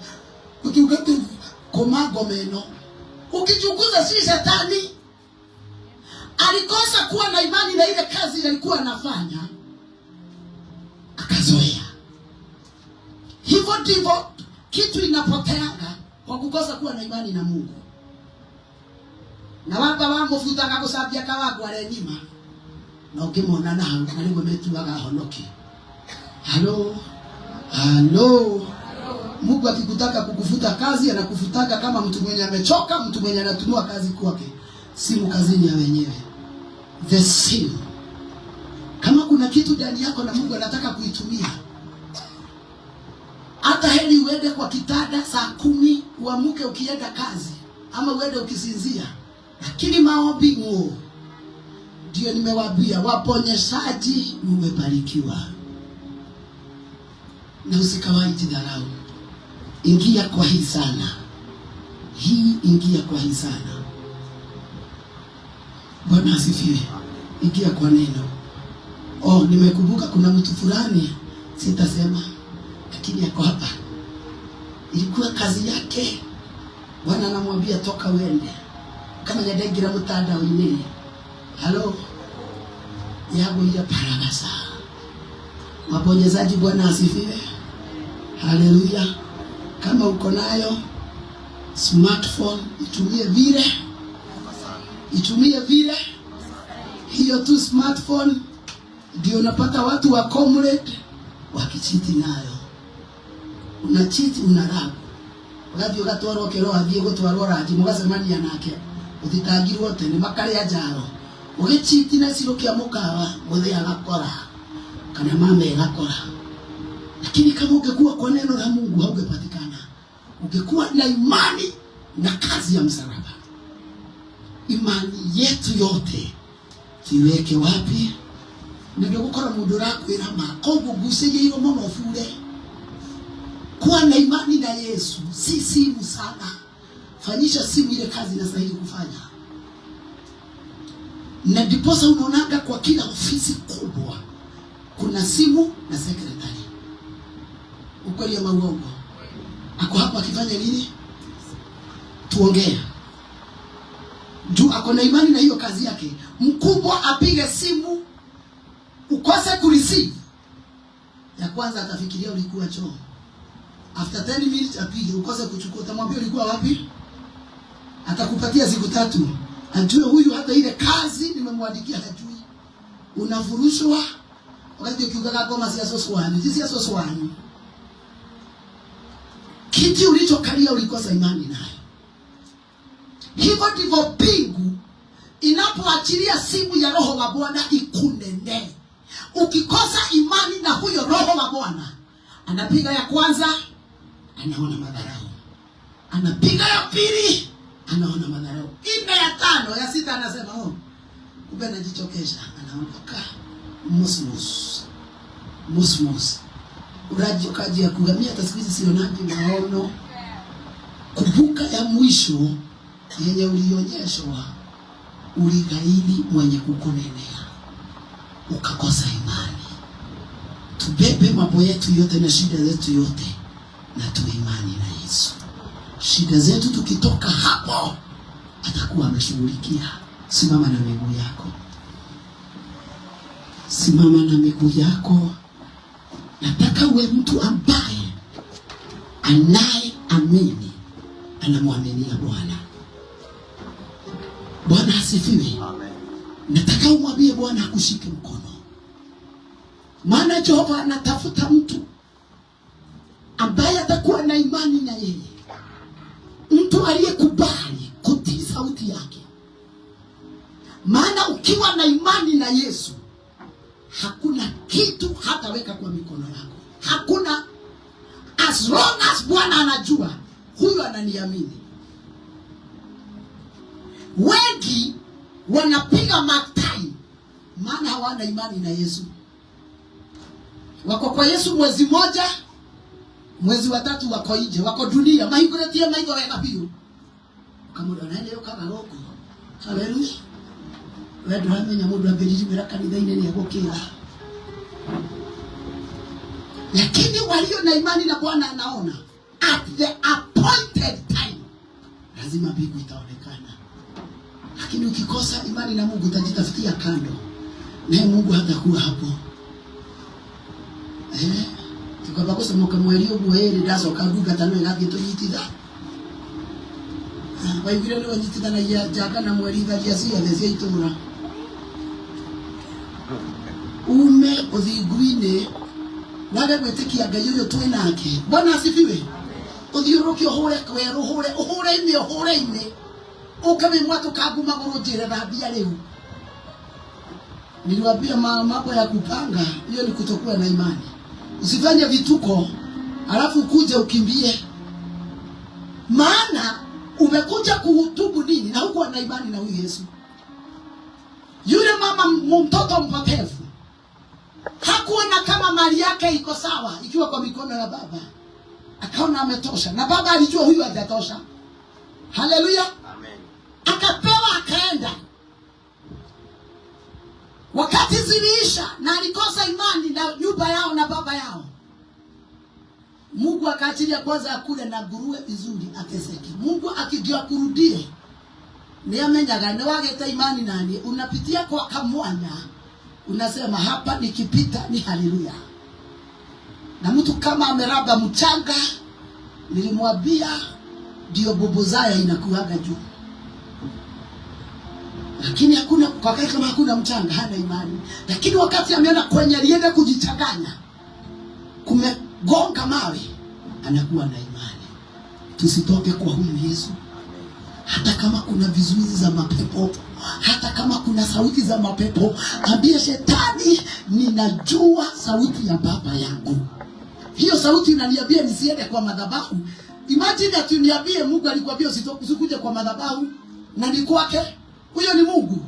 utukate koma gomeno. Ukichunguza si shetani alikosa kuwa na imani na ile kazi alikuwa anafanya, akazoea. Hivyo ndivyo kitu inapoteanga kwa kukosa kuwa na imani na Mungu. Na wapa wangu futaka kusabia kawagu ale nyima na ukimona na hanga nalivyo metu waga honoki. Halo. Halo. Mungu akikutaka kukufuta kazi anakufutaka kama mtu mwenye amechoka, mtu mwenye anatunua kazi kwake. Simu kazini ya wenyewe. The same. Kama kuna kitu ndani yako na Mungu anataka kuitumia, hata heri uende kwa kitanda saa 10 uamuke ukienda kazi, ama uende ukisinzia. Lakini maombi ndio nimewaambia waponyeshaji mmebarikiwa. Na usikawahi jidharau. Ingia kwa hii sana. Ingia kwa hii sana. Bwana asifiwe. Ingia kwa neno. Nimekumbuka kuna mtu fulani, sitasema, lakini yako hapa. Ilikuwa kazi yake. Bwana anamwambia toka uende. Kama nyadegira mtandao ini. Halo. Yago ile paragasa. Maponyezaji Bwana asifiwe. Haleluya. Kama uko nayo smartphone, itumie vile. Hiyo tu smartphone ndio unapata watu wa comrade wakichiti nayo. Unachiti unarabu. Wakati ugatwaro kero athie gutwarwo raji mugasemania nake. Utitagirwo tene makare ajaro. Ugichiti na siro kia mukawa muthe agakora. Kana mama agakora. Lakini kama ungekuwa kwa neno la Mungu haugepatikana. Ungekuwa na imani na kazi ya msalaba. Imani yetu yote tuiweke wapi? Ndio gukora mundu rakwira makongo gusiye iyo mono fure. Kuwa na imani na Yesu si simu sana. Fanyisha simu ile kazi inastahili kufanya. Na ndiposa unaonanga kwa kila ofisi kubwa kuna simu na sekretari. Ukweli ama uongo? Ako hapa akifanya nini? Tuongea. Juu ako na imani na hiyo kazi yake. Mkubwa apige simu ukose kureceive. Ya kwanza atafikiria ulikuwa choo. After 10 minutes apige ukose kuchukua, utamwambia ulikuwa wapi? Atakupatia siku 3. Ajue huyu hata ile kazi nimemwandikia hajui. Unafurushwa wakati ukiugaga kama siaso swani. Sisi siaso swani. Kiti ulichokalia ulikosa imani nayo. Hivyo ndivyo mbingu inapoachilia simu ya Roho wa Bwana ikunende. Ukikosa imani na huyo Roho wa Bwana, anapiga ya kwanza, anaona madharau. Anapiga ya pili, anaona madharau. Ina ya 5, ya 6 anasema kumbe najichokesha, anaondoka. Musmus. Uraji ukaji ya kugamia hata siku hizi sionangi maono. Kumbuka ya mwisho yenye ulionyeshwa, uligaidi mwenye kukunenea, ukakosa imani. Tubebe mambo yetu yote na shida zetu yote na tuimani na Yesu. Shida zetu tukitoka hapo atakuwa ameshughulikia. Simama na miguu yako. Simama na miguu yako. Nataka uwe mtu ambaye anayeamini, anamwaminia Bwana. Bwana asifiwe. Amen. Nataka umwambie Bwana akushike mkono. Maana Jehova anatafuta mtu ambaye atakuwa na imani na yeye. Mtu aliyekubali kutii sauti yake. Maana ukiwa na imani na Yesu, hakuna kitu hataweka kwa mikono yako. Hakuna, as long as Bwana anajua huyu ananiamini. Wengi wanapiga matai maana hawana imani na Yesu. Wako kwa Yesu mwezi moja, mwezi wa tatu wako nje, wako dunia, maikuletia maigo weka biu. Kama ndio leo kama loko. Haleluya. Wewe hamenya mundu ambiriji miraka ni dhaine ni agokira. Lakini walio na imani na Bwana anaona at the appointed time lazima bigu itaonekana. Lakini ukikosa imani na Mungu utajitafutia kando, na Mungu hatakuwa hapo. Tukaba kosa muka mweli obwere daso karuga tano ngaki tuyitida. Waigire no wanyitida na ya jaka na mweli thali asia thesi itura. Ume othiguine wage gwetikia Ngai uyo twi nake. Bwana asifiwe. Uthiuruki ohore kwero ohore ime ukame mwatu kaguma gorojera thabia leo. Niliwaambia mambo ya kupanga, hiyo ni kutokuwa na imani. Usifanye vituko alafu kuja ukimbie. Maana umekuja kuhutubu nini na huko na imani na huyu Yesu. Yule mama mtoto mpotevu hakuona kama mali yake iko sawa ikiwa kwa mikono ya baba. Akaona ametosha, na baba alijua huyu hajatosha. Haleluya. Amen. Akapewa akaenda. Wakati ziliisha na alikosa imani na nyumba yao na baba yao, Mungu akaachilia kwanza akule na nguruwe vizuri ateseke. Mungu akijua kurudie ni amenyaga ne wageta imani nani unapitia kwa kamwana, unasema hapa nikipita ni haleluya. Na mtu kama ameraba mchanga, nilimwambia ndio bobozaya inakuaga juu. Lakini hakuna kwa kai kama hakuna mchanga hana imani. Lakini wakati ameona kwenye alienda kujichanganya kumegonga mawe, anakuwa na imani. Tusitoke kwa huyu Yesu. Hata kama kuna vizuizi za mapepo, hata kama kuna sauti za mapepo, ambia shetani ninajua sauti ya baba yangu. Hiyo sauti inaniambia nisiende kwa madhabahu. Imagine ati niambie Mungu alikwambia usikuje kwa madhabahu na ni kwake. Huyo ni Mungu.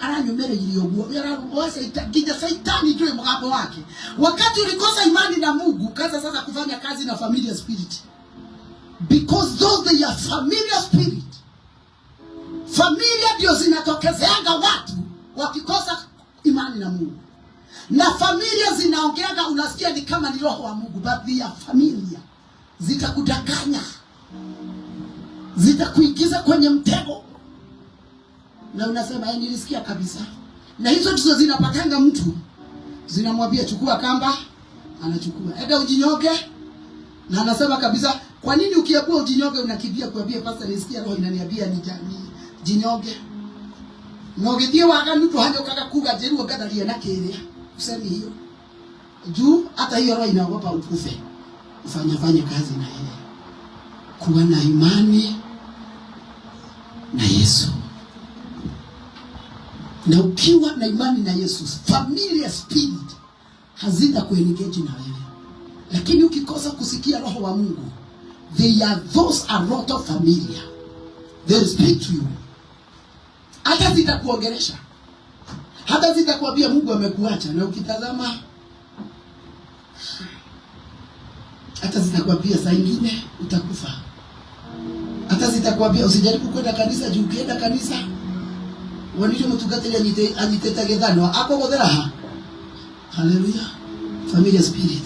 Aranyumere yiliyoguo. Wasa itaginja Saitani ndio mgambo wake. Wakati ulikosa imani na Mungu, kaza sasa kufanya kazi na familiar spirit. Because those they are familiar spirit. Familia ndio zinatokezeanga watu wakikosa imani na Mungu. Na familia zinaongeaga unasikia ni kama ni roho wa Mungu, but they are familia. Zitakudanganya. Zitakuingiza kwenye mtego. Na unasema nilisikia kabisa. Na hizo ndizo zinapatanga mtu. Zinamwambia chukua kamba, anachukua. Enda ujinyoge. Na anasema kabisa, kwa nini ukiabua ujinyoge unakimbia kuambia pastor nisikia roho inaniambia ni jinyoge. Nogetie waga mtu hajo kaka kuga jeru gadalia na kile. Usemi hiyo. Juu hata hiyo roho inaogopa ukufe. Ufanye kazi na yeye. Kuwa na imani na Yesu. Na ukiwa na imani na Yesu, familiar spirit hazita kuengage na wewe. Lakini ukikosa kusikia roho wa Mungu, they are those a lot of familiar. They speak to you. Hata zitakuongelesha. Hata zitakwambia Mungu amekuacha, na ukitazama hata zitakwambia saa nyingine utakufa. Hata sitakwambia usijaribu kwenda kanisa juu ukienda kanisa wanito mtugatele anyiteta gedano ako godera. Hallelujah. Familiar spirit.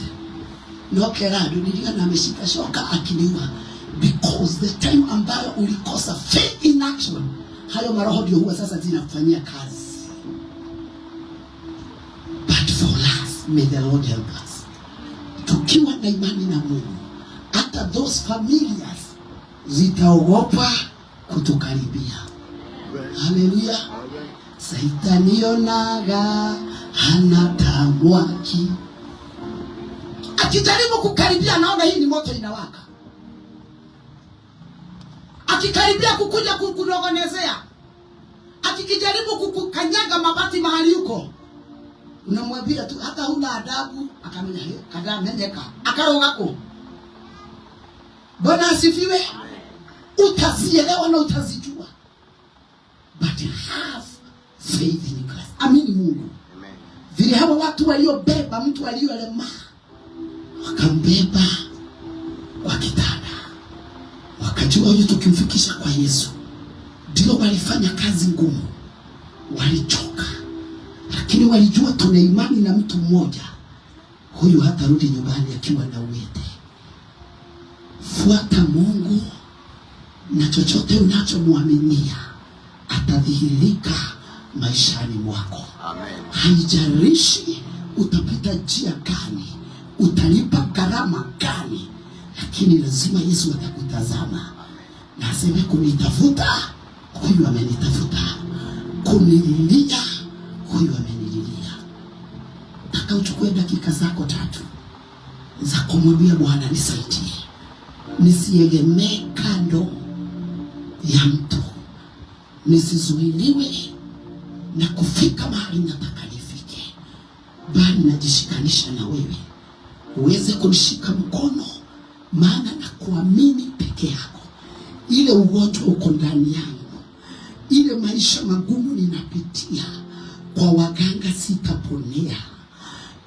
No kerado niliga na ameshika shoka akiniua because the time ambayo ulikosa faith in action, hayo maroho ndio huwa sasa zinakufanyia kazi. But for us, may the Lord help us. Tukiwa na imani na Mungu, hata those familiars zitaogopa kutukaribia. Hallelujah. Saitani onaga hana tamwaki. Akijaribu kukaribia naona hii ni moto inawaka. Akikaribia kukuja kukunogonezea, akijaribu kukukanyaga mabati mahali yuko, unamwambia tu hata huna adabu, akamenya kada mendeka akarogako. Bwana asifiwe. Utazielewa na utazijua. But have faith in Christ. Amini Mungu. Amen. Vile hawa watu waliobeba mtu aliyolema wakambeba kwa kitanda, wakajua huyu tukimfikisha kwa Yesu ndio walifanya kazi ngumu, walichoka, lakini walijua tuna imani na mtu mmoja, huyu hatarudi nyumbani akiwa na uwete. Fuata Mungu na chochote unachomwaminia atadhihirika maishani mwako. Amen. Haijalishi utapita njia gani, utalipa gharama gani, lakini lazima Yesu atakutazama na aseme kunitafuta, huyu amenitafuta. Kunililia, huyu amenililia. Nataka uchukue dakika zako 3 za kumwambia Bwana nisaidie. Nisiegemee kando ya mtu, nisizuiliwe na kufika mahali nataka nifike, bali najishikanisha na wewe uweze kunishika mkono, maana na kuamini peke yako. Ile ugonjwa uko ndani yangu, ile maisha magumu ninapitia, kwa waganga sitaponea,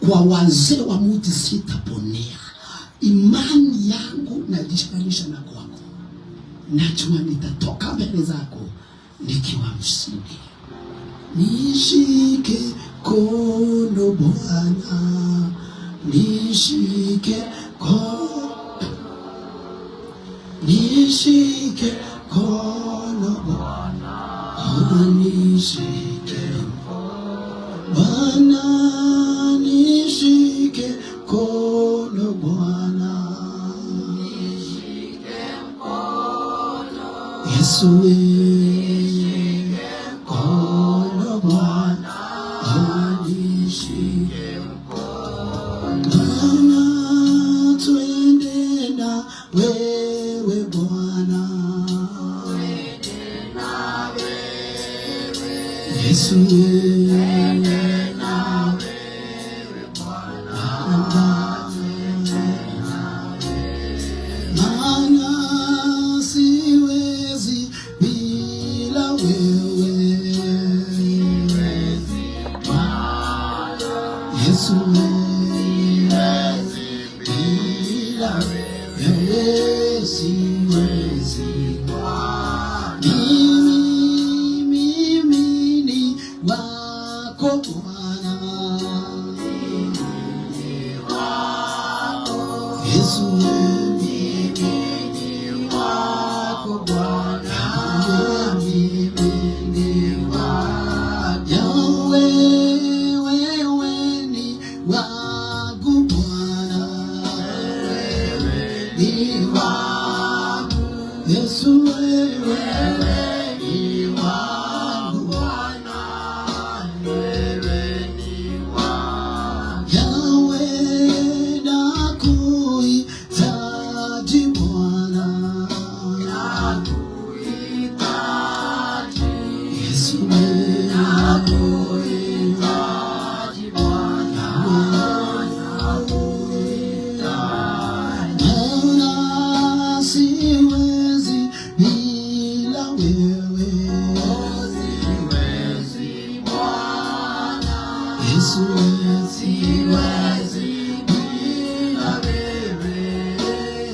kwa wazee wa mti sitaponea. Imani yangu najishikanisha na kwako. Najua nitatoka mbele zako nikiwa mshindi. Nishike kono Bwana, nishike kono, nishike kono Bwana, nishike Bwana, nishike kono Bwana, nishike kono Yesu. Wewe Bwana, Yesu, maana siwezi bila wewe, Yesu, bila wewe siwezi. Mimi ni wako Bwana, Yesu, mimi ni wako Bwana, mimi ni wako, wewe ni wako Bwana, wewe ni wako Yesu, wewe ni wako Bwana, wewe ni wako Yahweh, nakuhitaji Bwana, nakuhitaji Yesu, nakuhitaji Bwana, nakuhitaji, siwezi bila wewe, siwezi Bwana, Yesu, siwezi bila wewe,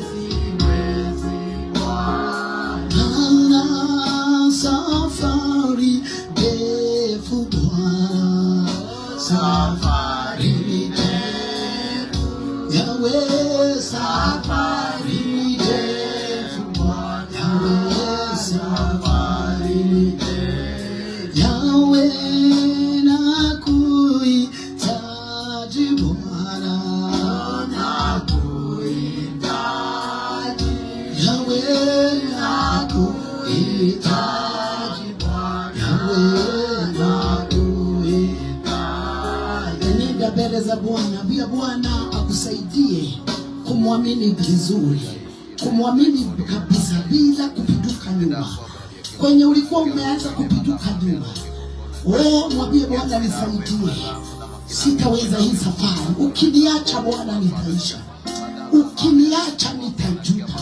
siwezi Bwana, Nenda mbele za Bwana, bia Bwana akusaidie kumwamini vizuri, kumwamini kabisa bila kupinduka nyuma. Kwenye ulikuwa umeanza kupinduka nyuma, mwambie Bwana nisaidie, sitaweza hii safari. Ukiniacha Bwana nitaisha, ukiniacha nitajuta.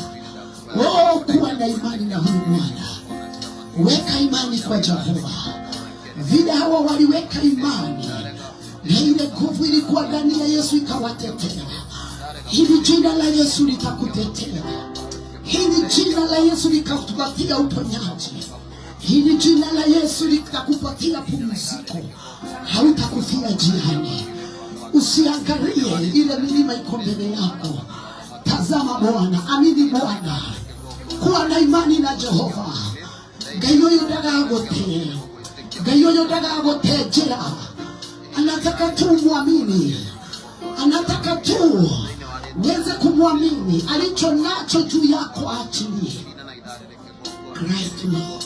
Kuwa na imani na huyu Bwana. Weka imani kwa Jehova. Vile hawa waliweka imani, na ile nguvu ilikuwa ndani ya Yesu ikawatetea. Hili jina la Yesu litakutetea. Hili jina la Yesu litakupatia uponyaji. Hili jina la Yesu litakupatia pumziko. Hautakufia njiani. Usiangalie ile milima iko mbele yako. Tazama Bwana, amini Bwana. Kuwa na imani na Jehova. Gayoyo dagagote jira. Anataka tu muamini. Anataka tu weze kumwamini. Alicho nacho juu yako achilie. Cry to Lord.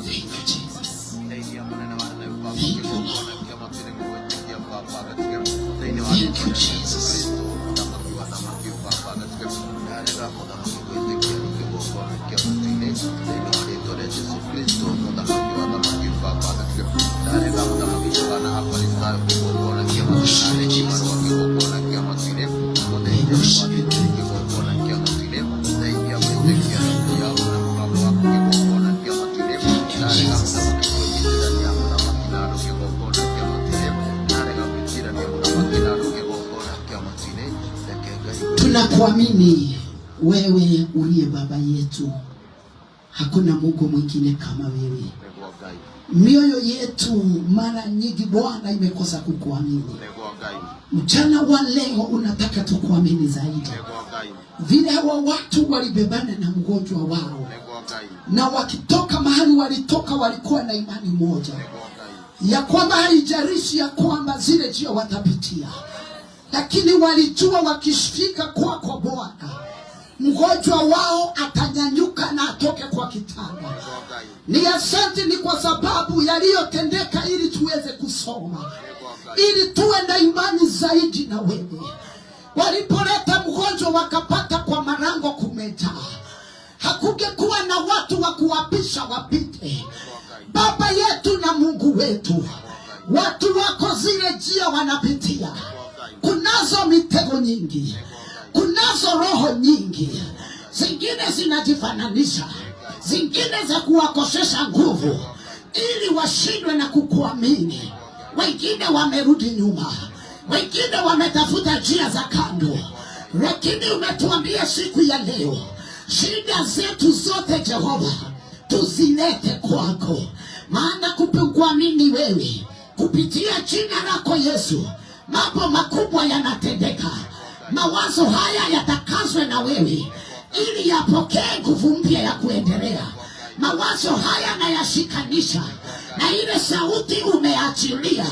Thank you, Jesus. Thank you, Lord. Thank you, Jesus. Tunakuamini wewe uliye baba yetu. Hakuna Mungu mwingine kama wewe. Mioyo yetu mara nyingi Bwana imekosa kukuamini. Mchana wa leo unataka tukuamini zaidi. Vile hawa watu walibebana na mgonjwa wao, na wakitoka mahali walitoka walikuwa na imani moja ya kwamba haijalishi ya kwamba zile njia watapitia, lakini walijua wakifika kwako Bwana, mgonjwa wao atanyanyuka na atoke kwa kitanda. Ni asante ni kwa sababu yaliyotendeka ili tuweze kusoma, ili tuwe na imani zaidi na wewe. Walipoleta mgonjwa wakapata kwa marango kumejaa, hakungekuwa na watu wa kuwapisha wapite. Baba yetu na Mungu wetu, watu wako zile njia wanapitia, kunazo mitego nyingi, kunazo roho nyingi, zingine zinajifananisha, zingine za kuwakosesha nguvu ili washindwe na kukuamini. Wengine wamerudi nyuma, wengine wametafuta njia za kando, lakini umetuambia siku ya leo, shida zetu zote Jehova tuzilete kwako, maana kukuamini wewe kupitia jina lako Yesu mambo makubwa yanatendeka. Mawazo haya yatakazwe na wewe ili yapokee nguvu mpya ya kuendelea. Mawazo haya na yashikanisha na ile sauti umeachilia,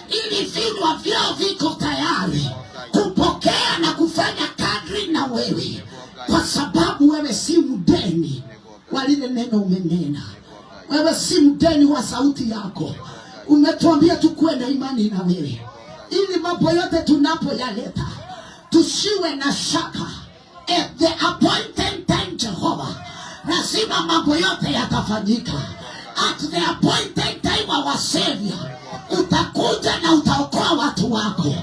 ili vinywa vyao viko tayari kupokea na kufanya kadri na wewe, kwa sababu wewe si mdeni wa lile neno umenena. Wewe si mdeni wa sauti yako. Umetuambia tukue na imani na wewe, ili mambo yote tunapoyaleta tusiwe na shaka. At the appointed time Jehovah, lazima mambo yote yatafanyika. At the appointed time our Savior, utakuja na utaokoa watu wako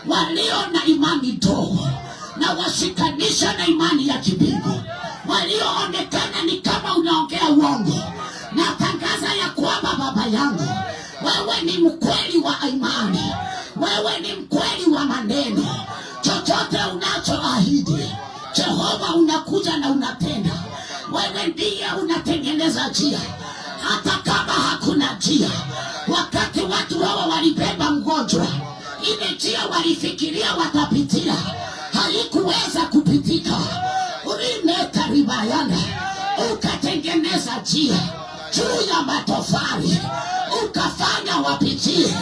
walio na imani ndogo, na washikanisha na imani ya kibingu. Walioonekana ni kama unaongea uongo, natangaza ya kwamba Baba yangu, wewe ni mkweli wa imani, wewe ni mkweli wa maneno. Chochote unachoahidi Jehova unakuja na unatenda. Wewe ndiye unatengeneza njia hata kama hakuna njia. Wakati watu hawa walibeba mgonjwa, ile njia walifikiria watapitia haikuweza kupitika. Ulimeta ribayana, ukatengeneza njia juu ya matofali, ukafanya wapitie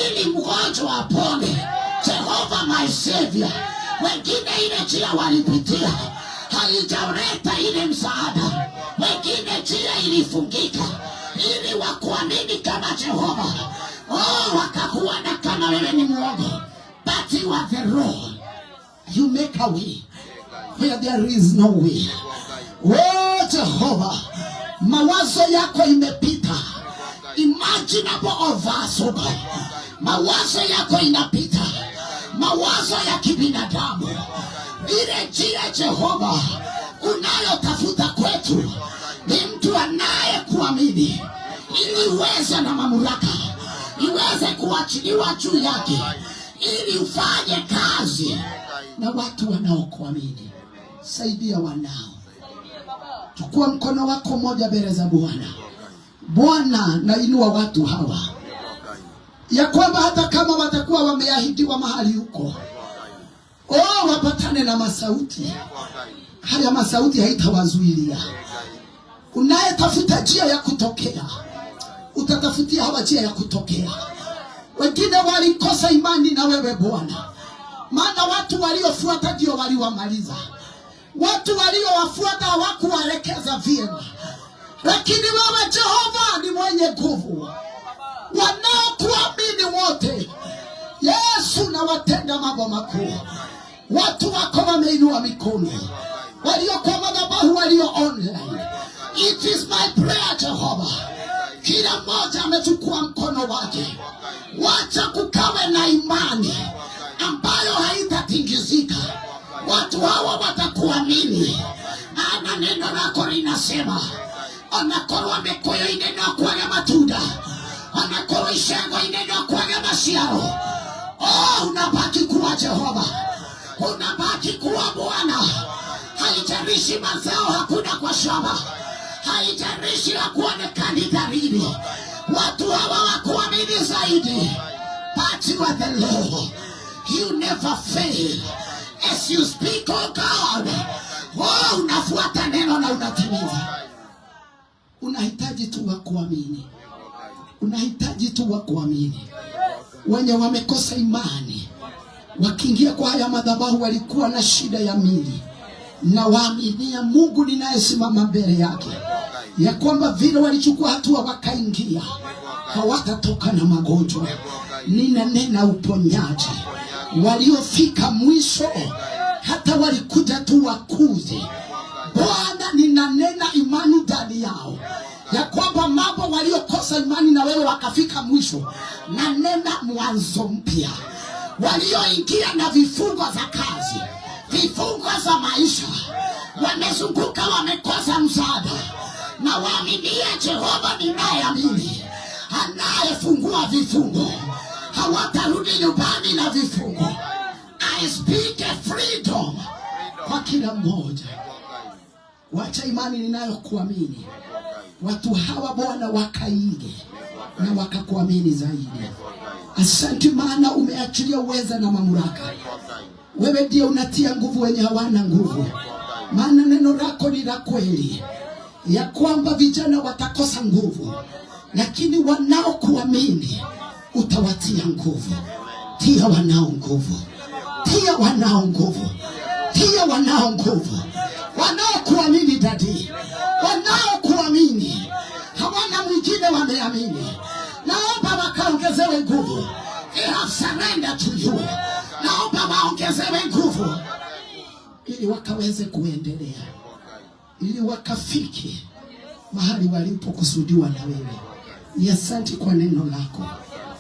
ili mgonjwa apone. Jehova my Savior, wengine ile njia walipitia haijaleta ile msaada, wengine njia ilifungika ili wakuamini kama Jehova. Oh, wakakuona kama wewe ni mwongo. But you are the road. You make a way where there is no way. Oh Jehova, mawazo yako imepita imaginable of us, oh God. Mawazo yako inapita mawazo ya kibinadamu. Ile njia Jehova unayotafuta kwetu ni mtu anayekuamini, ili uweze na mamlaka iweze kuachiliwa juu yake, ili ufanye kazi na watu wanaokuamini. Saidia wanao. Chukua mkono wako moja mbele za Bwana. Bwana, nainua watu hawa, ya kwamba hata kama watakuwa wameahidiwa mahali huko, oh, wapatane na masauti. Haya masauti haitawazuilia. Unayetafuta njia ya kutokea, utatafutia hawa njia ya kutokea. Wengine walikosa imani na wewe Bwana, maana watu waliofuata ndio waliwamaliza. Watu waliowafuata hawakuwaelekeza vyema. Lakini wewe Jehova ni mwenye nguvu. Wanaokuamini wote, Yesu, na watenda mambo makuu. Watu wako wameinua mikono, walio kwa madhabahu, walio online. It is my prayer Jehova, kila mmoja amechukua mkono wake. Wacha kukawe na imani ambayo haitatingizika. Watu hawa watakuamini. Ana neno lako linasema, anakorwa mekoyo ineno kwa matunda, anakorwa ishengo ineno kwa masiaro. Oh, unabaki kuwa Jehova, unabaki kuwa Bwana. Haijalishi mazao hakuna kwa shamba, haijalishi hakuonekani dalili. Watu hawa wakuamini zaidi. But you are the Lord, you never fail. As you speak, oh God, oh, unafuata neno na unatimiza. Unahitaji tu wa kuamini. Unahitaji tu wa kuamini. Wenye wamekosa imani, wakiingia kwa haya madhabahu, walikuwa na shida ya mili, na waaminia Mungu ninayesimama mbele yake, ya kwamba vile walichukua hatua wakaingia, hawatatoka na magonjwa. Ninanena uponyaji. Waliofika mwisho, hata walikuja tu wakuze. Bwana, ninanena imani ndani yao, ya kwamba mambo waliokosa imani na wewe wakafika mwisho, na nena mwanzo mpya. Walioingia na vifungo za kazi, vifungo za maisha, wamezunguka, wamekosa msaada, na waaminie Jehova ninayeamini, anayefungua vifungo. Hawatarudi nyumbani na vifungo. I speak a freedom kwa kila mmoja. Wacha imani ninayokuamini. Watu hawa Bwana wakaige na wakakuamini zaidi. Asante, maana umeachilia uweza na mamlaka. Wewe ndiye unatia nguvu wenye hawana nguvu. Maana neno lako ni la kweli, ya kwamba vijana watakosa nguvu, lakini wanaokuamini utawatia nguvu. Tia wanao nguvu. Tia wanao nguvu. Tia wanao nguvu. Wanaokuamini dadi, wanaokuamini, hawana mwingine wameamini. Naomba wakaongezewe nguvu. They have surrendered to you. Naomba waongezewe nguvu, ili wakaweze kuendelea, ili wakafiki mahali walipokusudiwa na wewe. Ni asante kwa neno lako.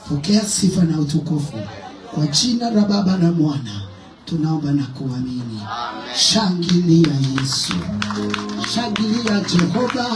Pokea sifa na utukufu kwa jina la Baba na Mwana, tunaomba na kuamini. Shangilia Yesu, shangilia Jehova.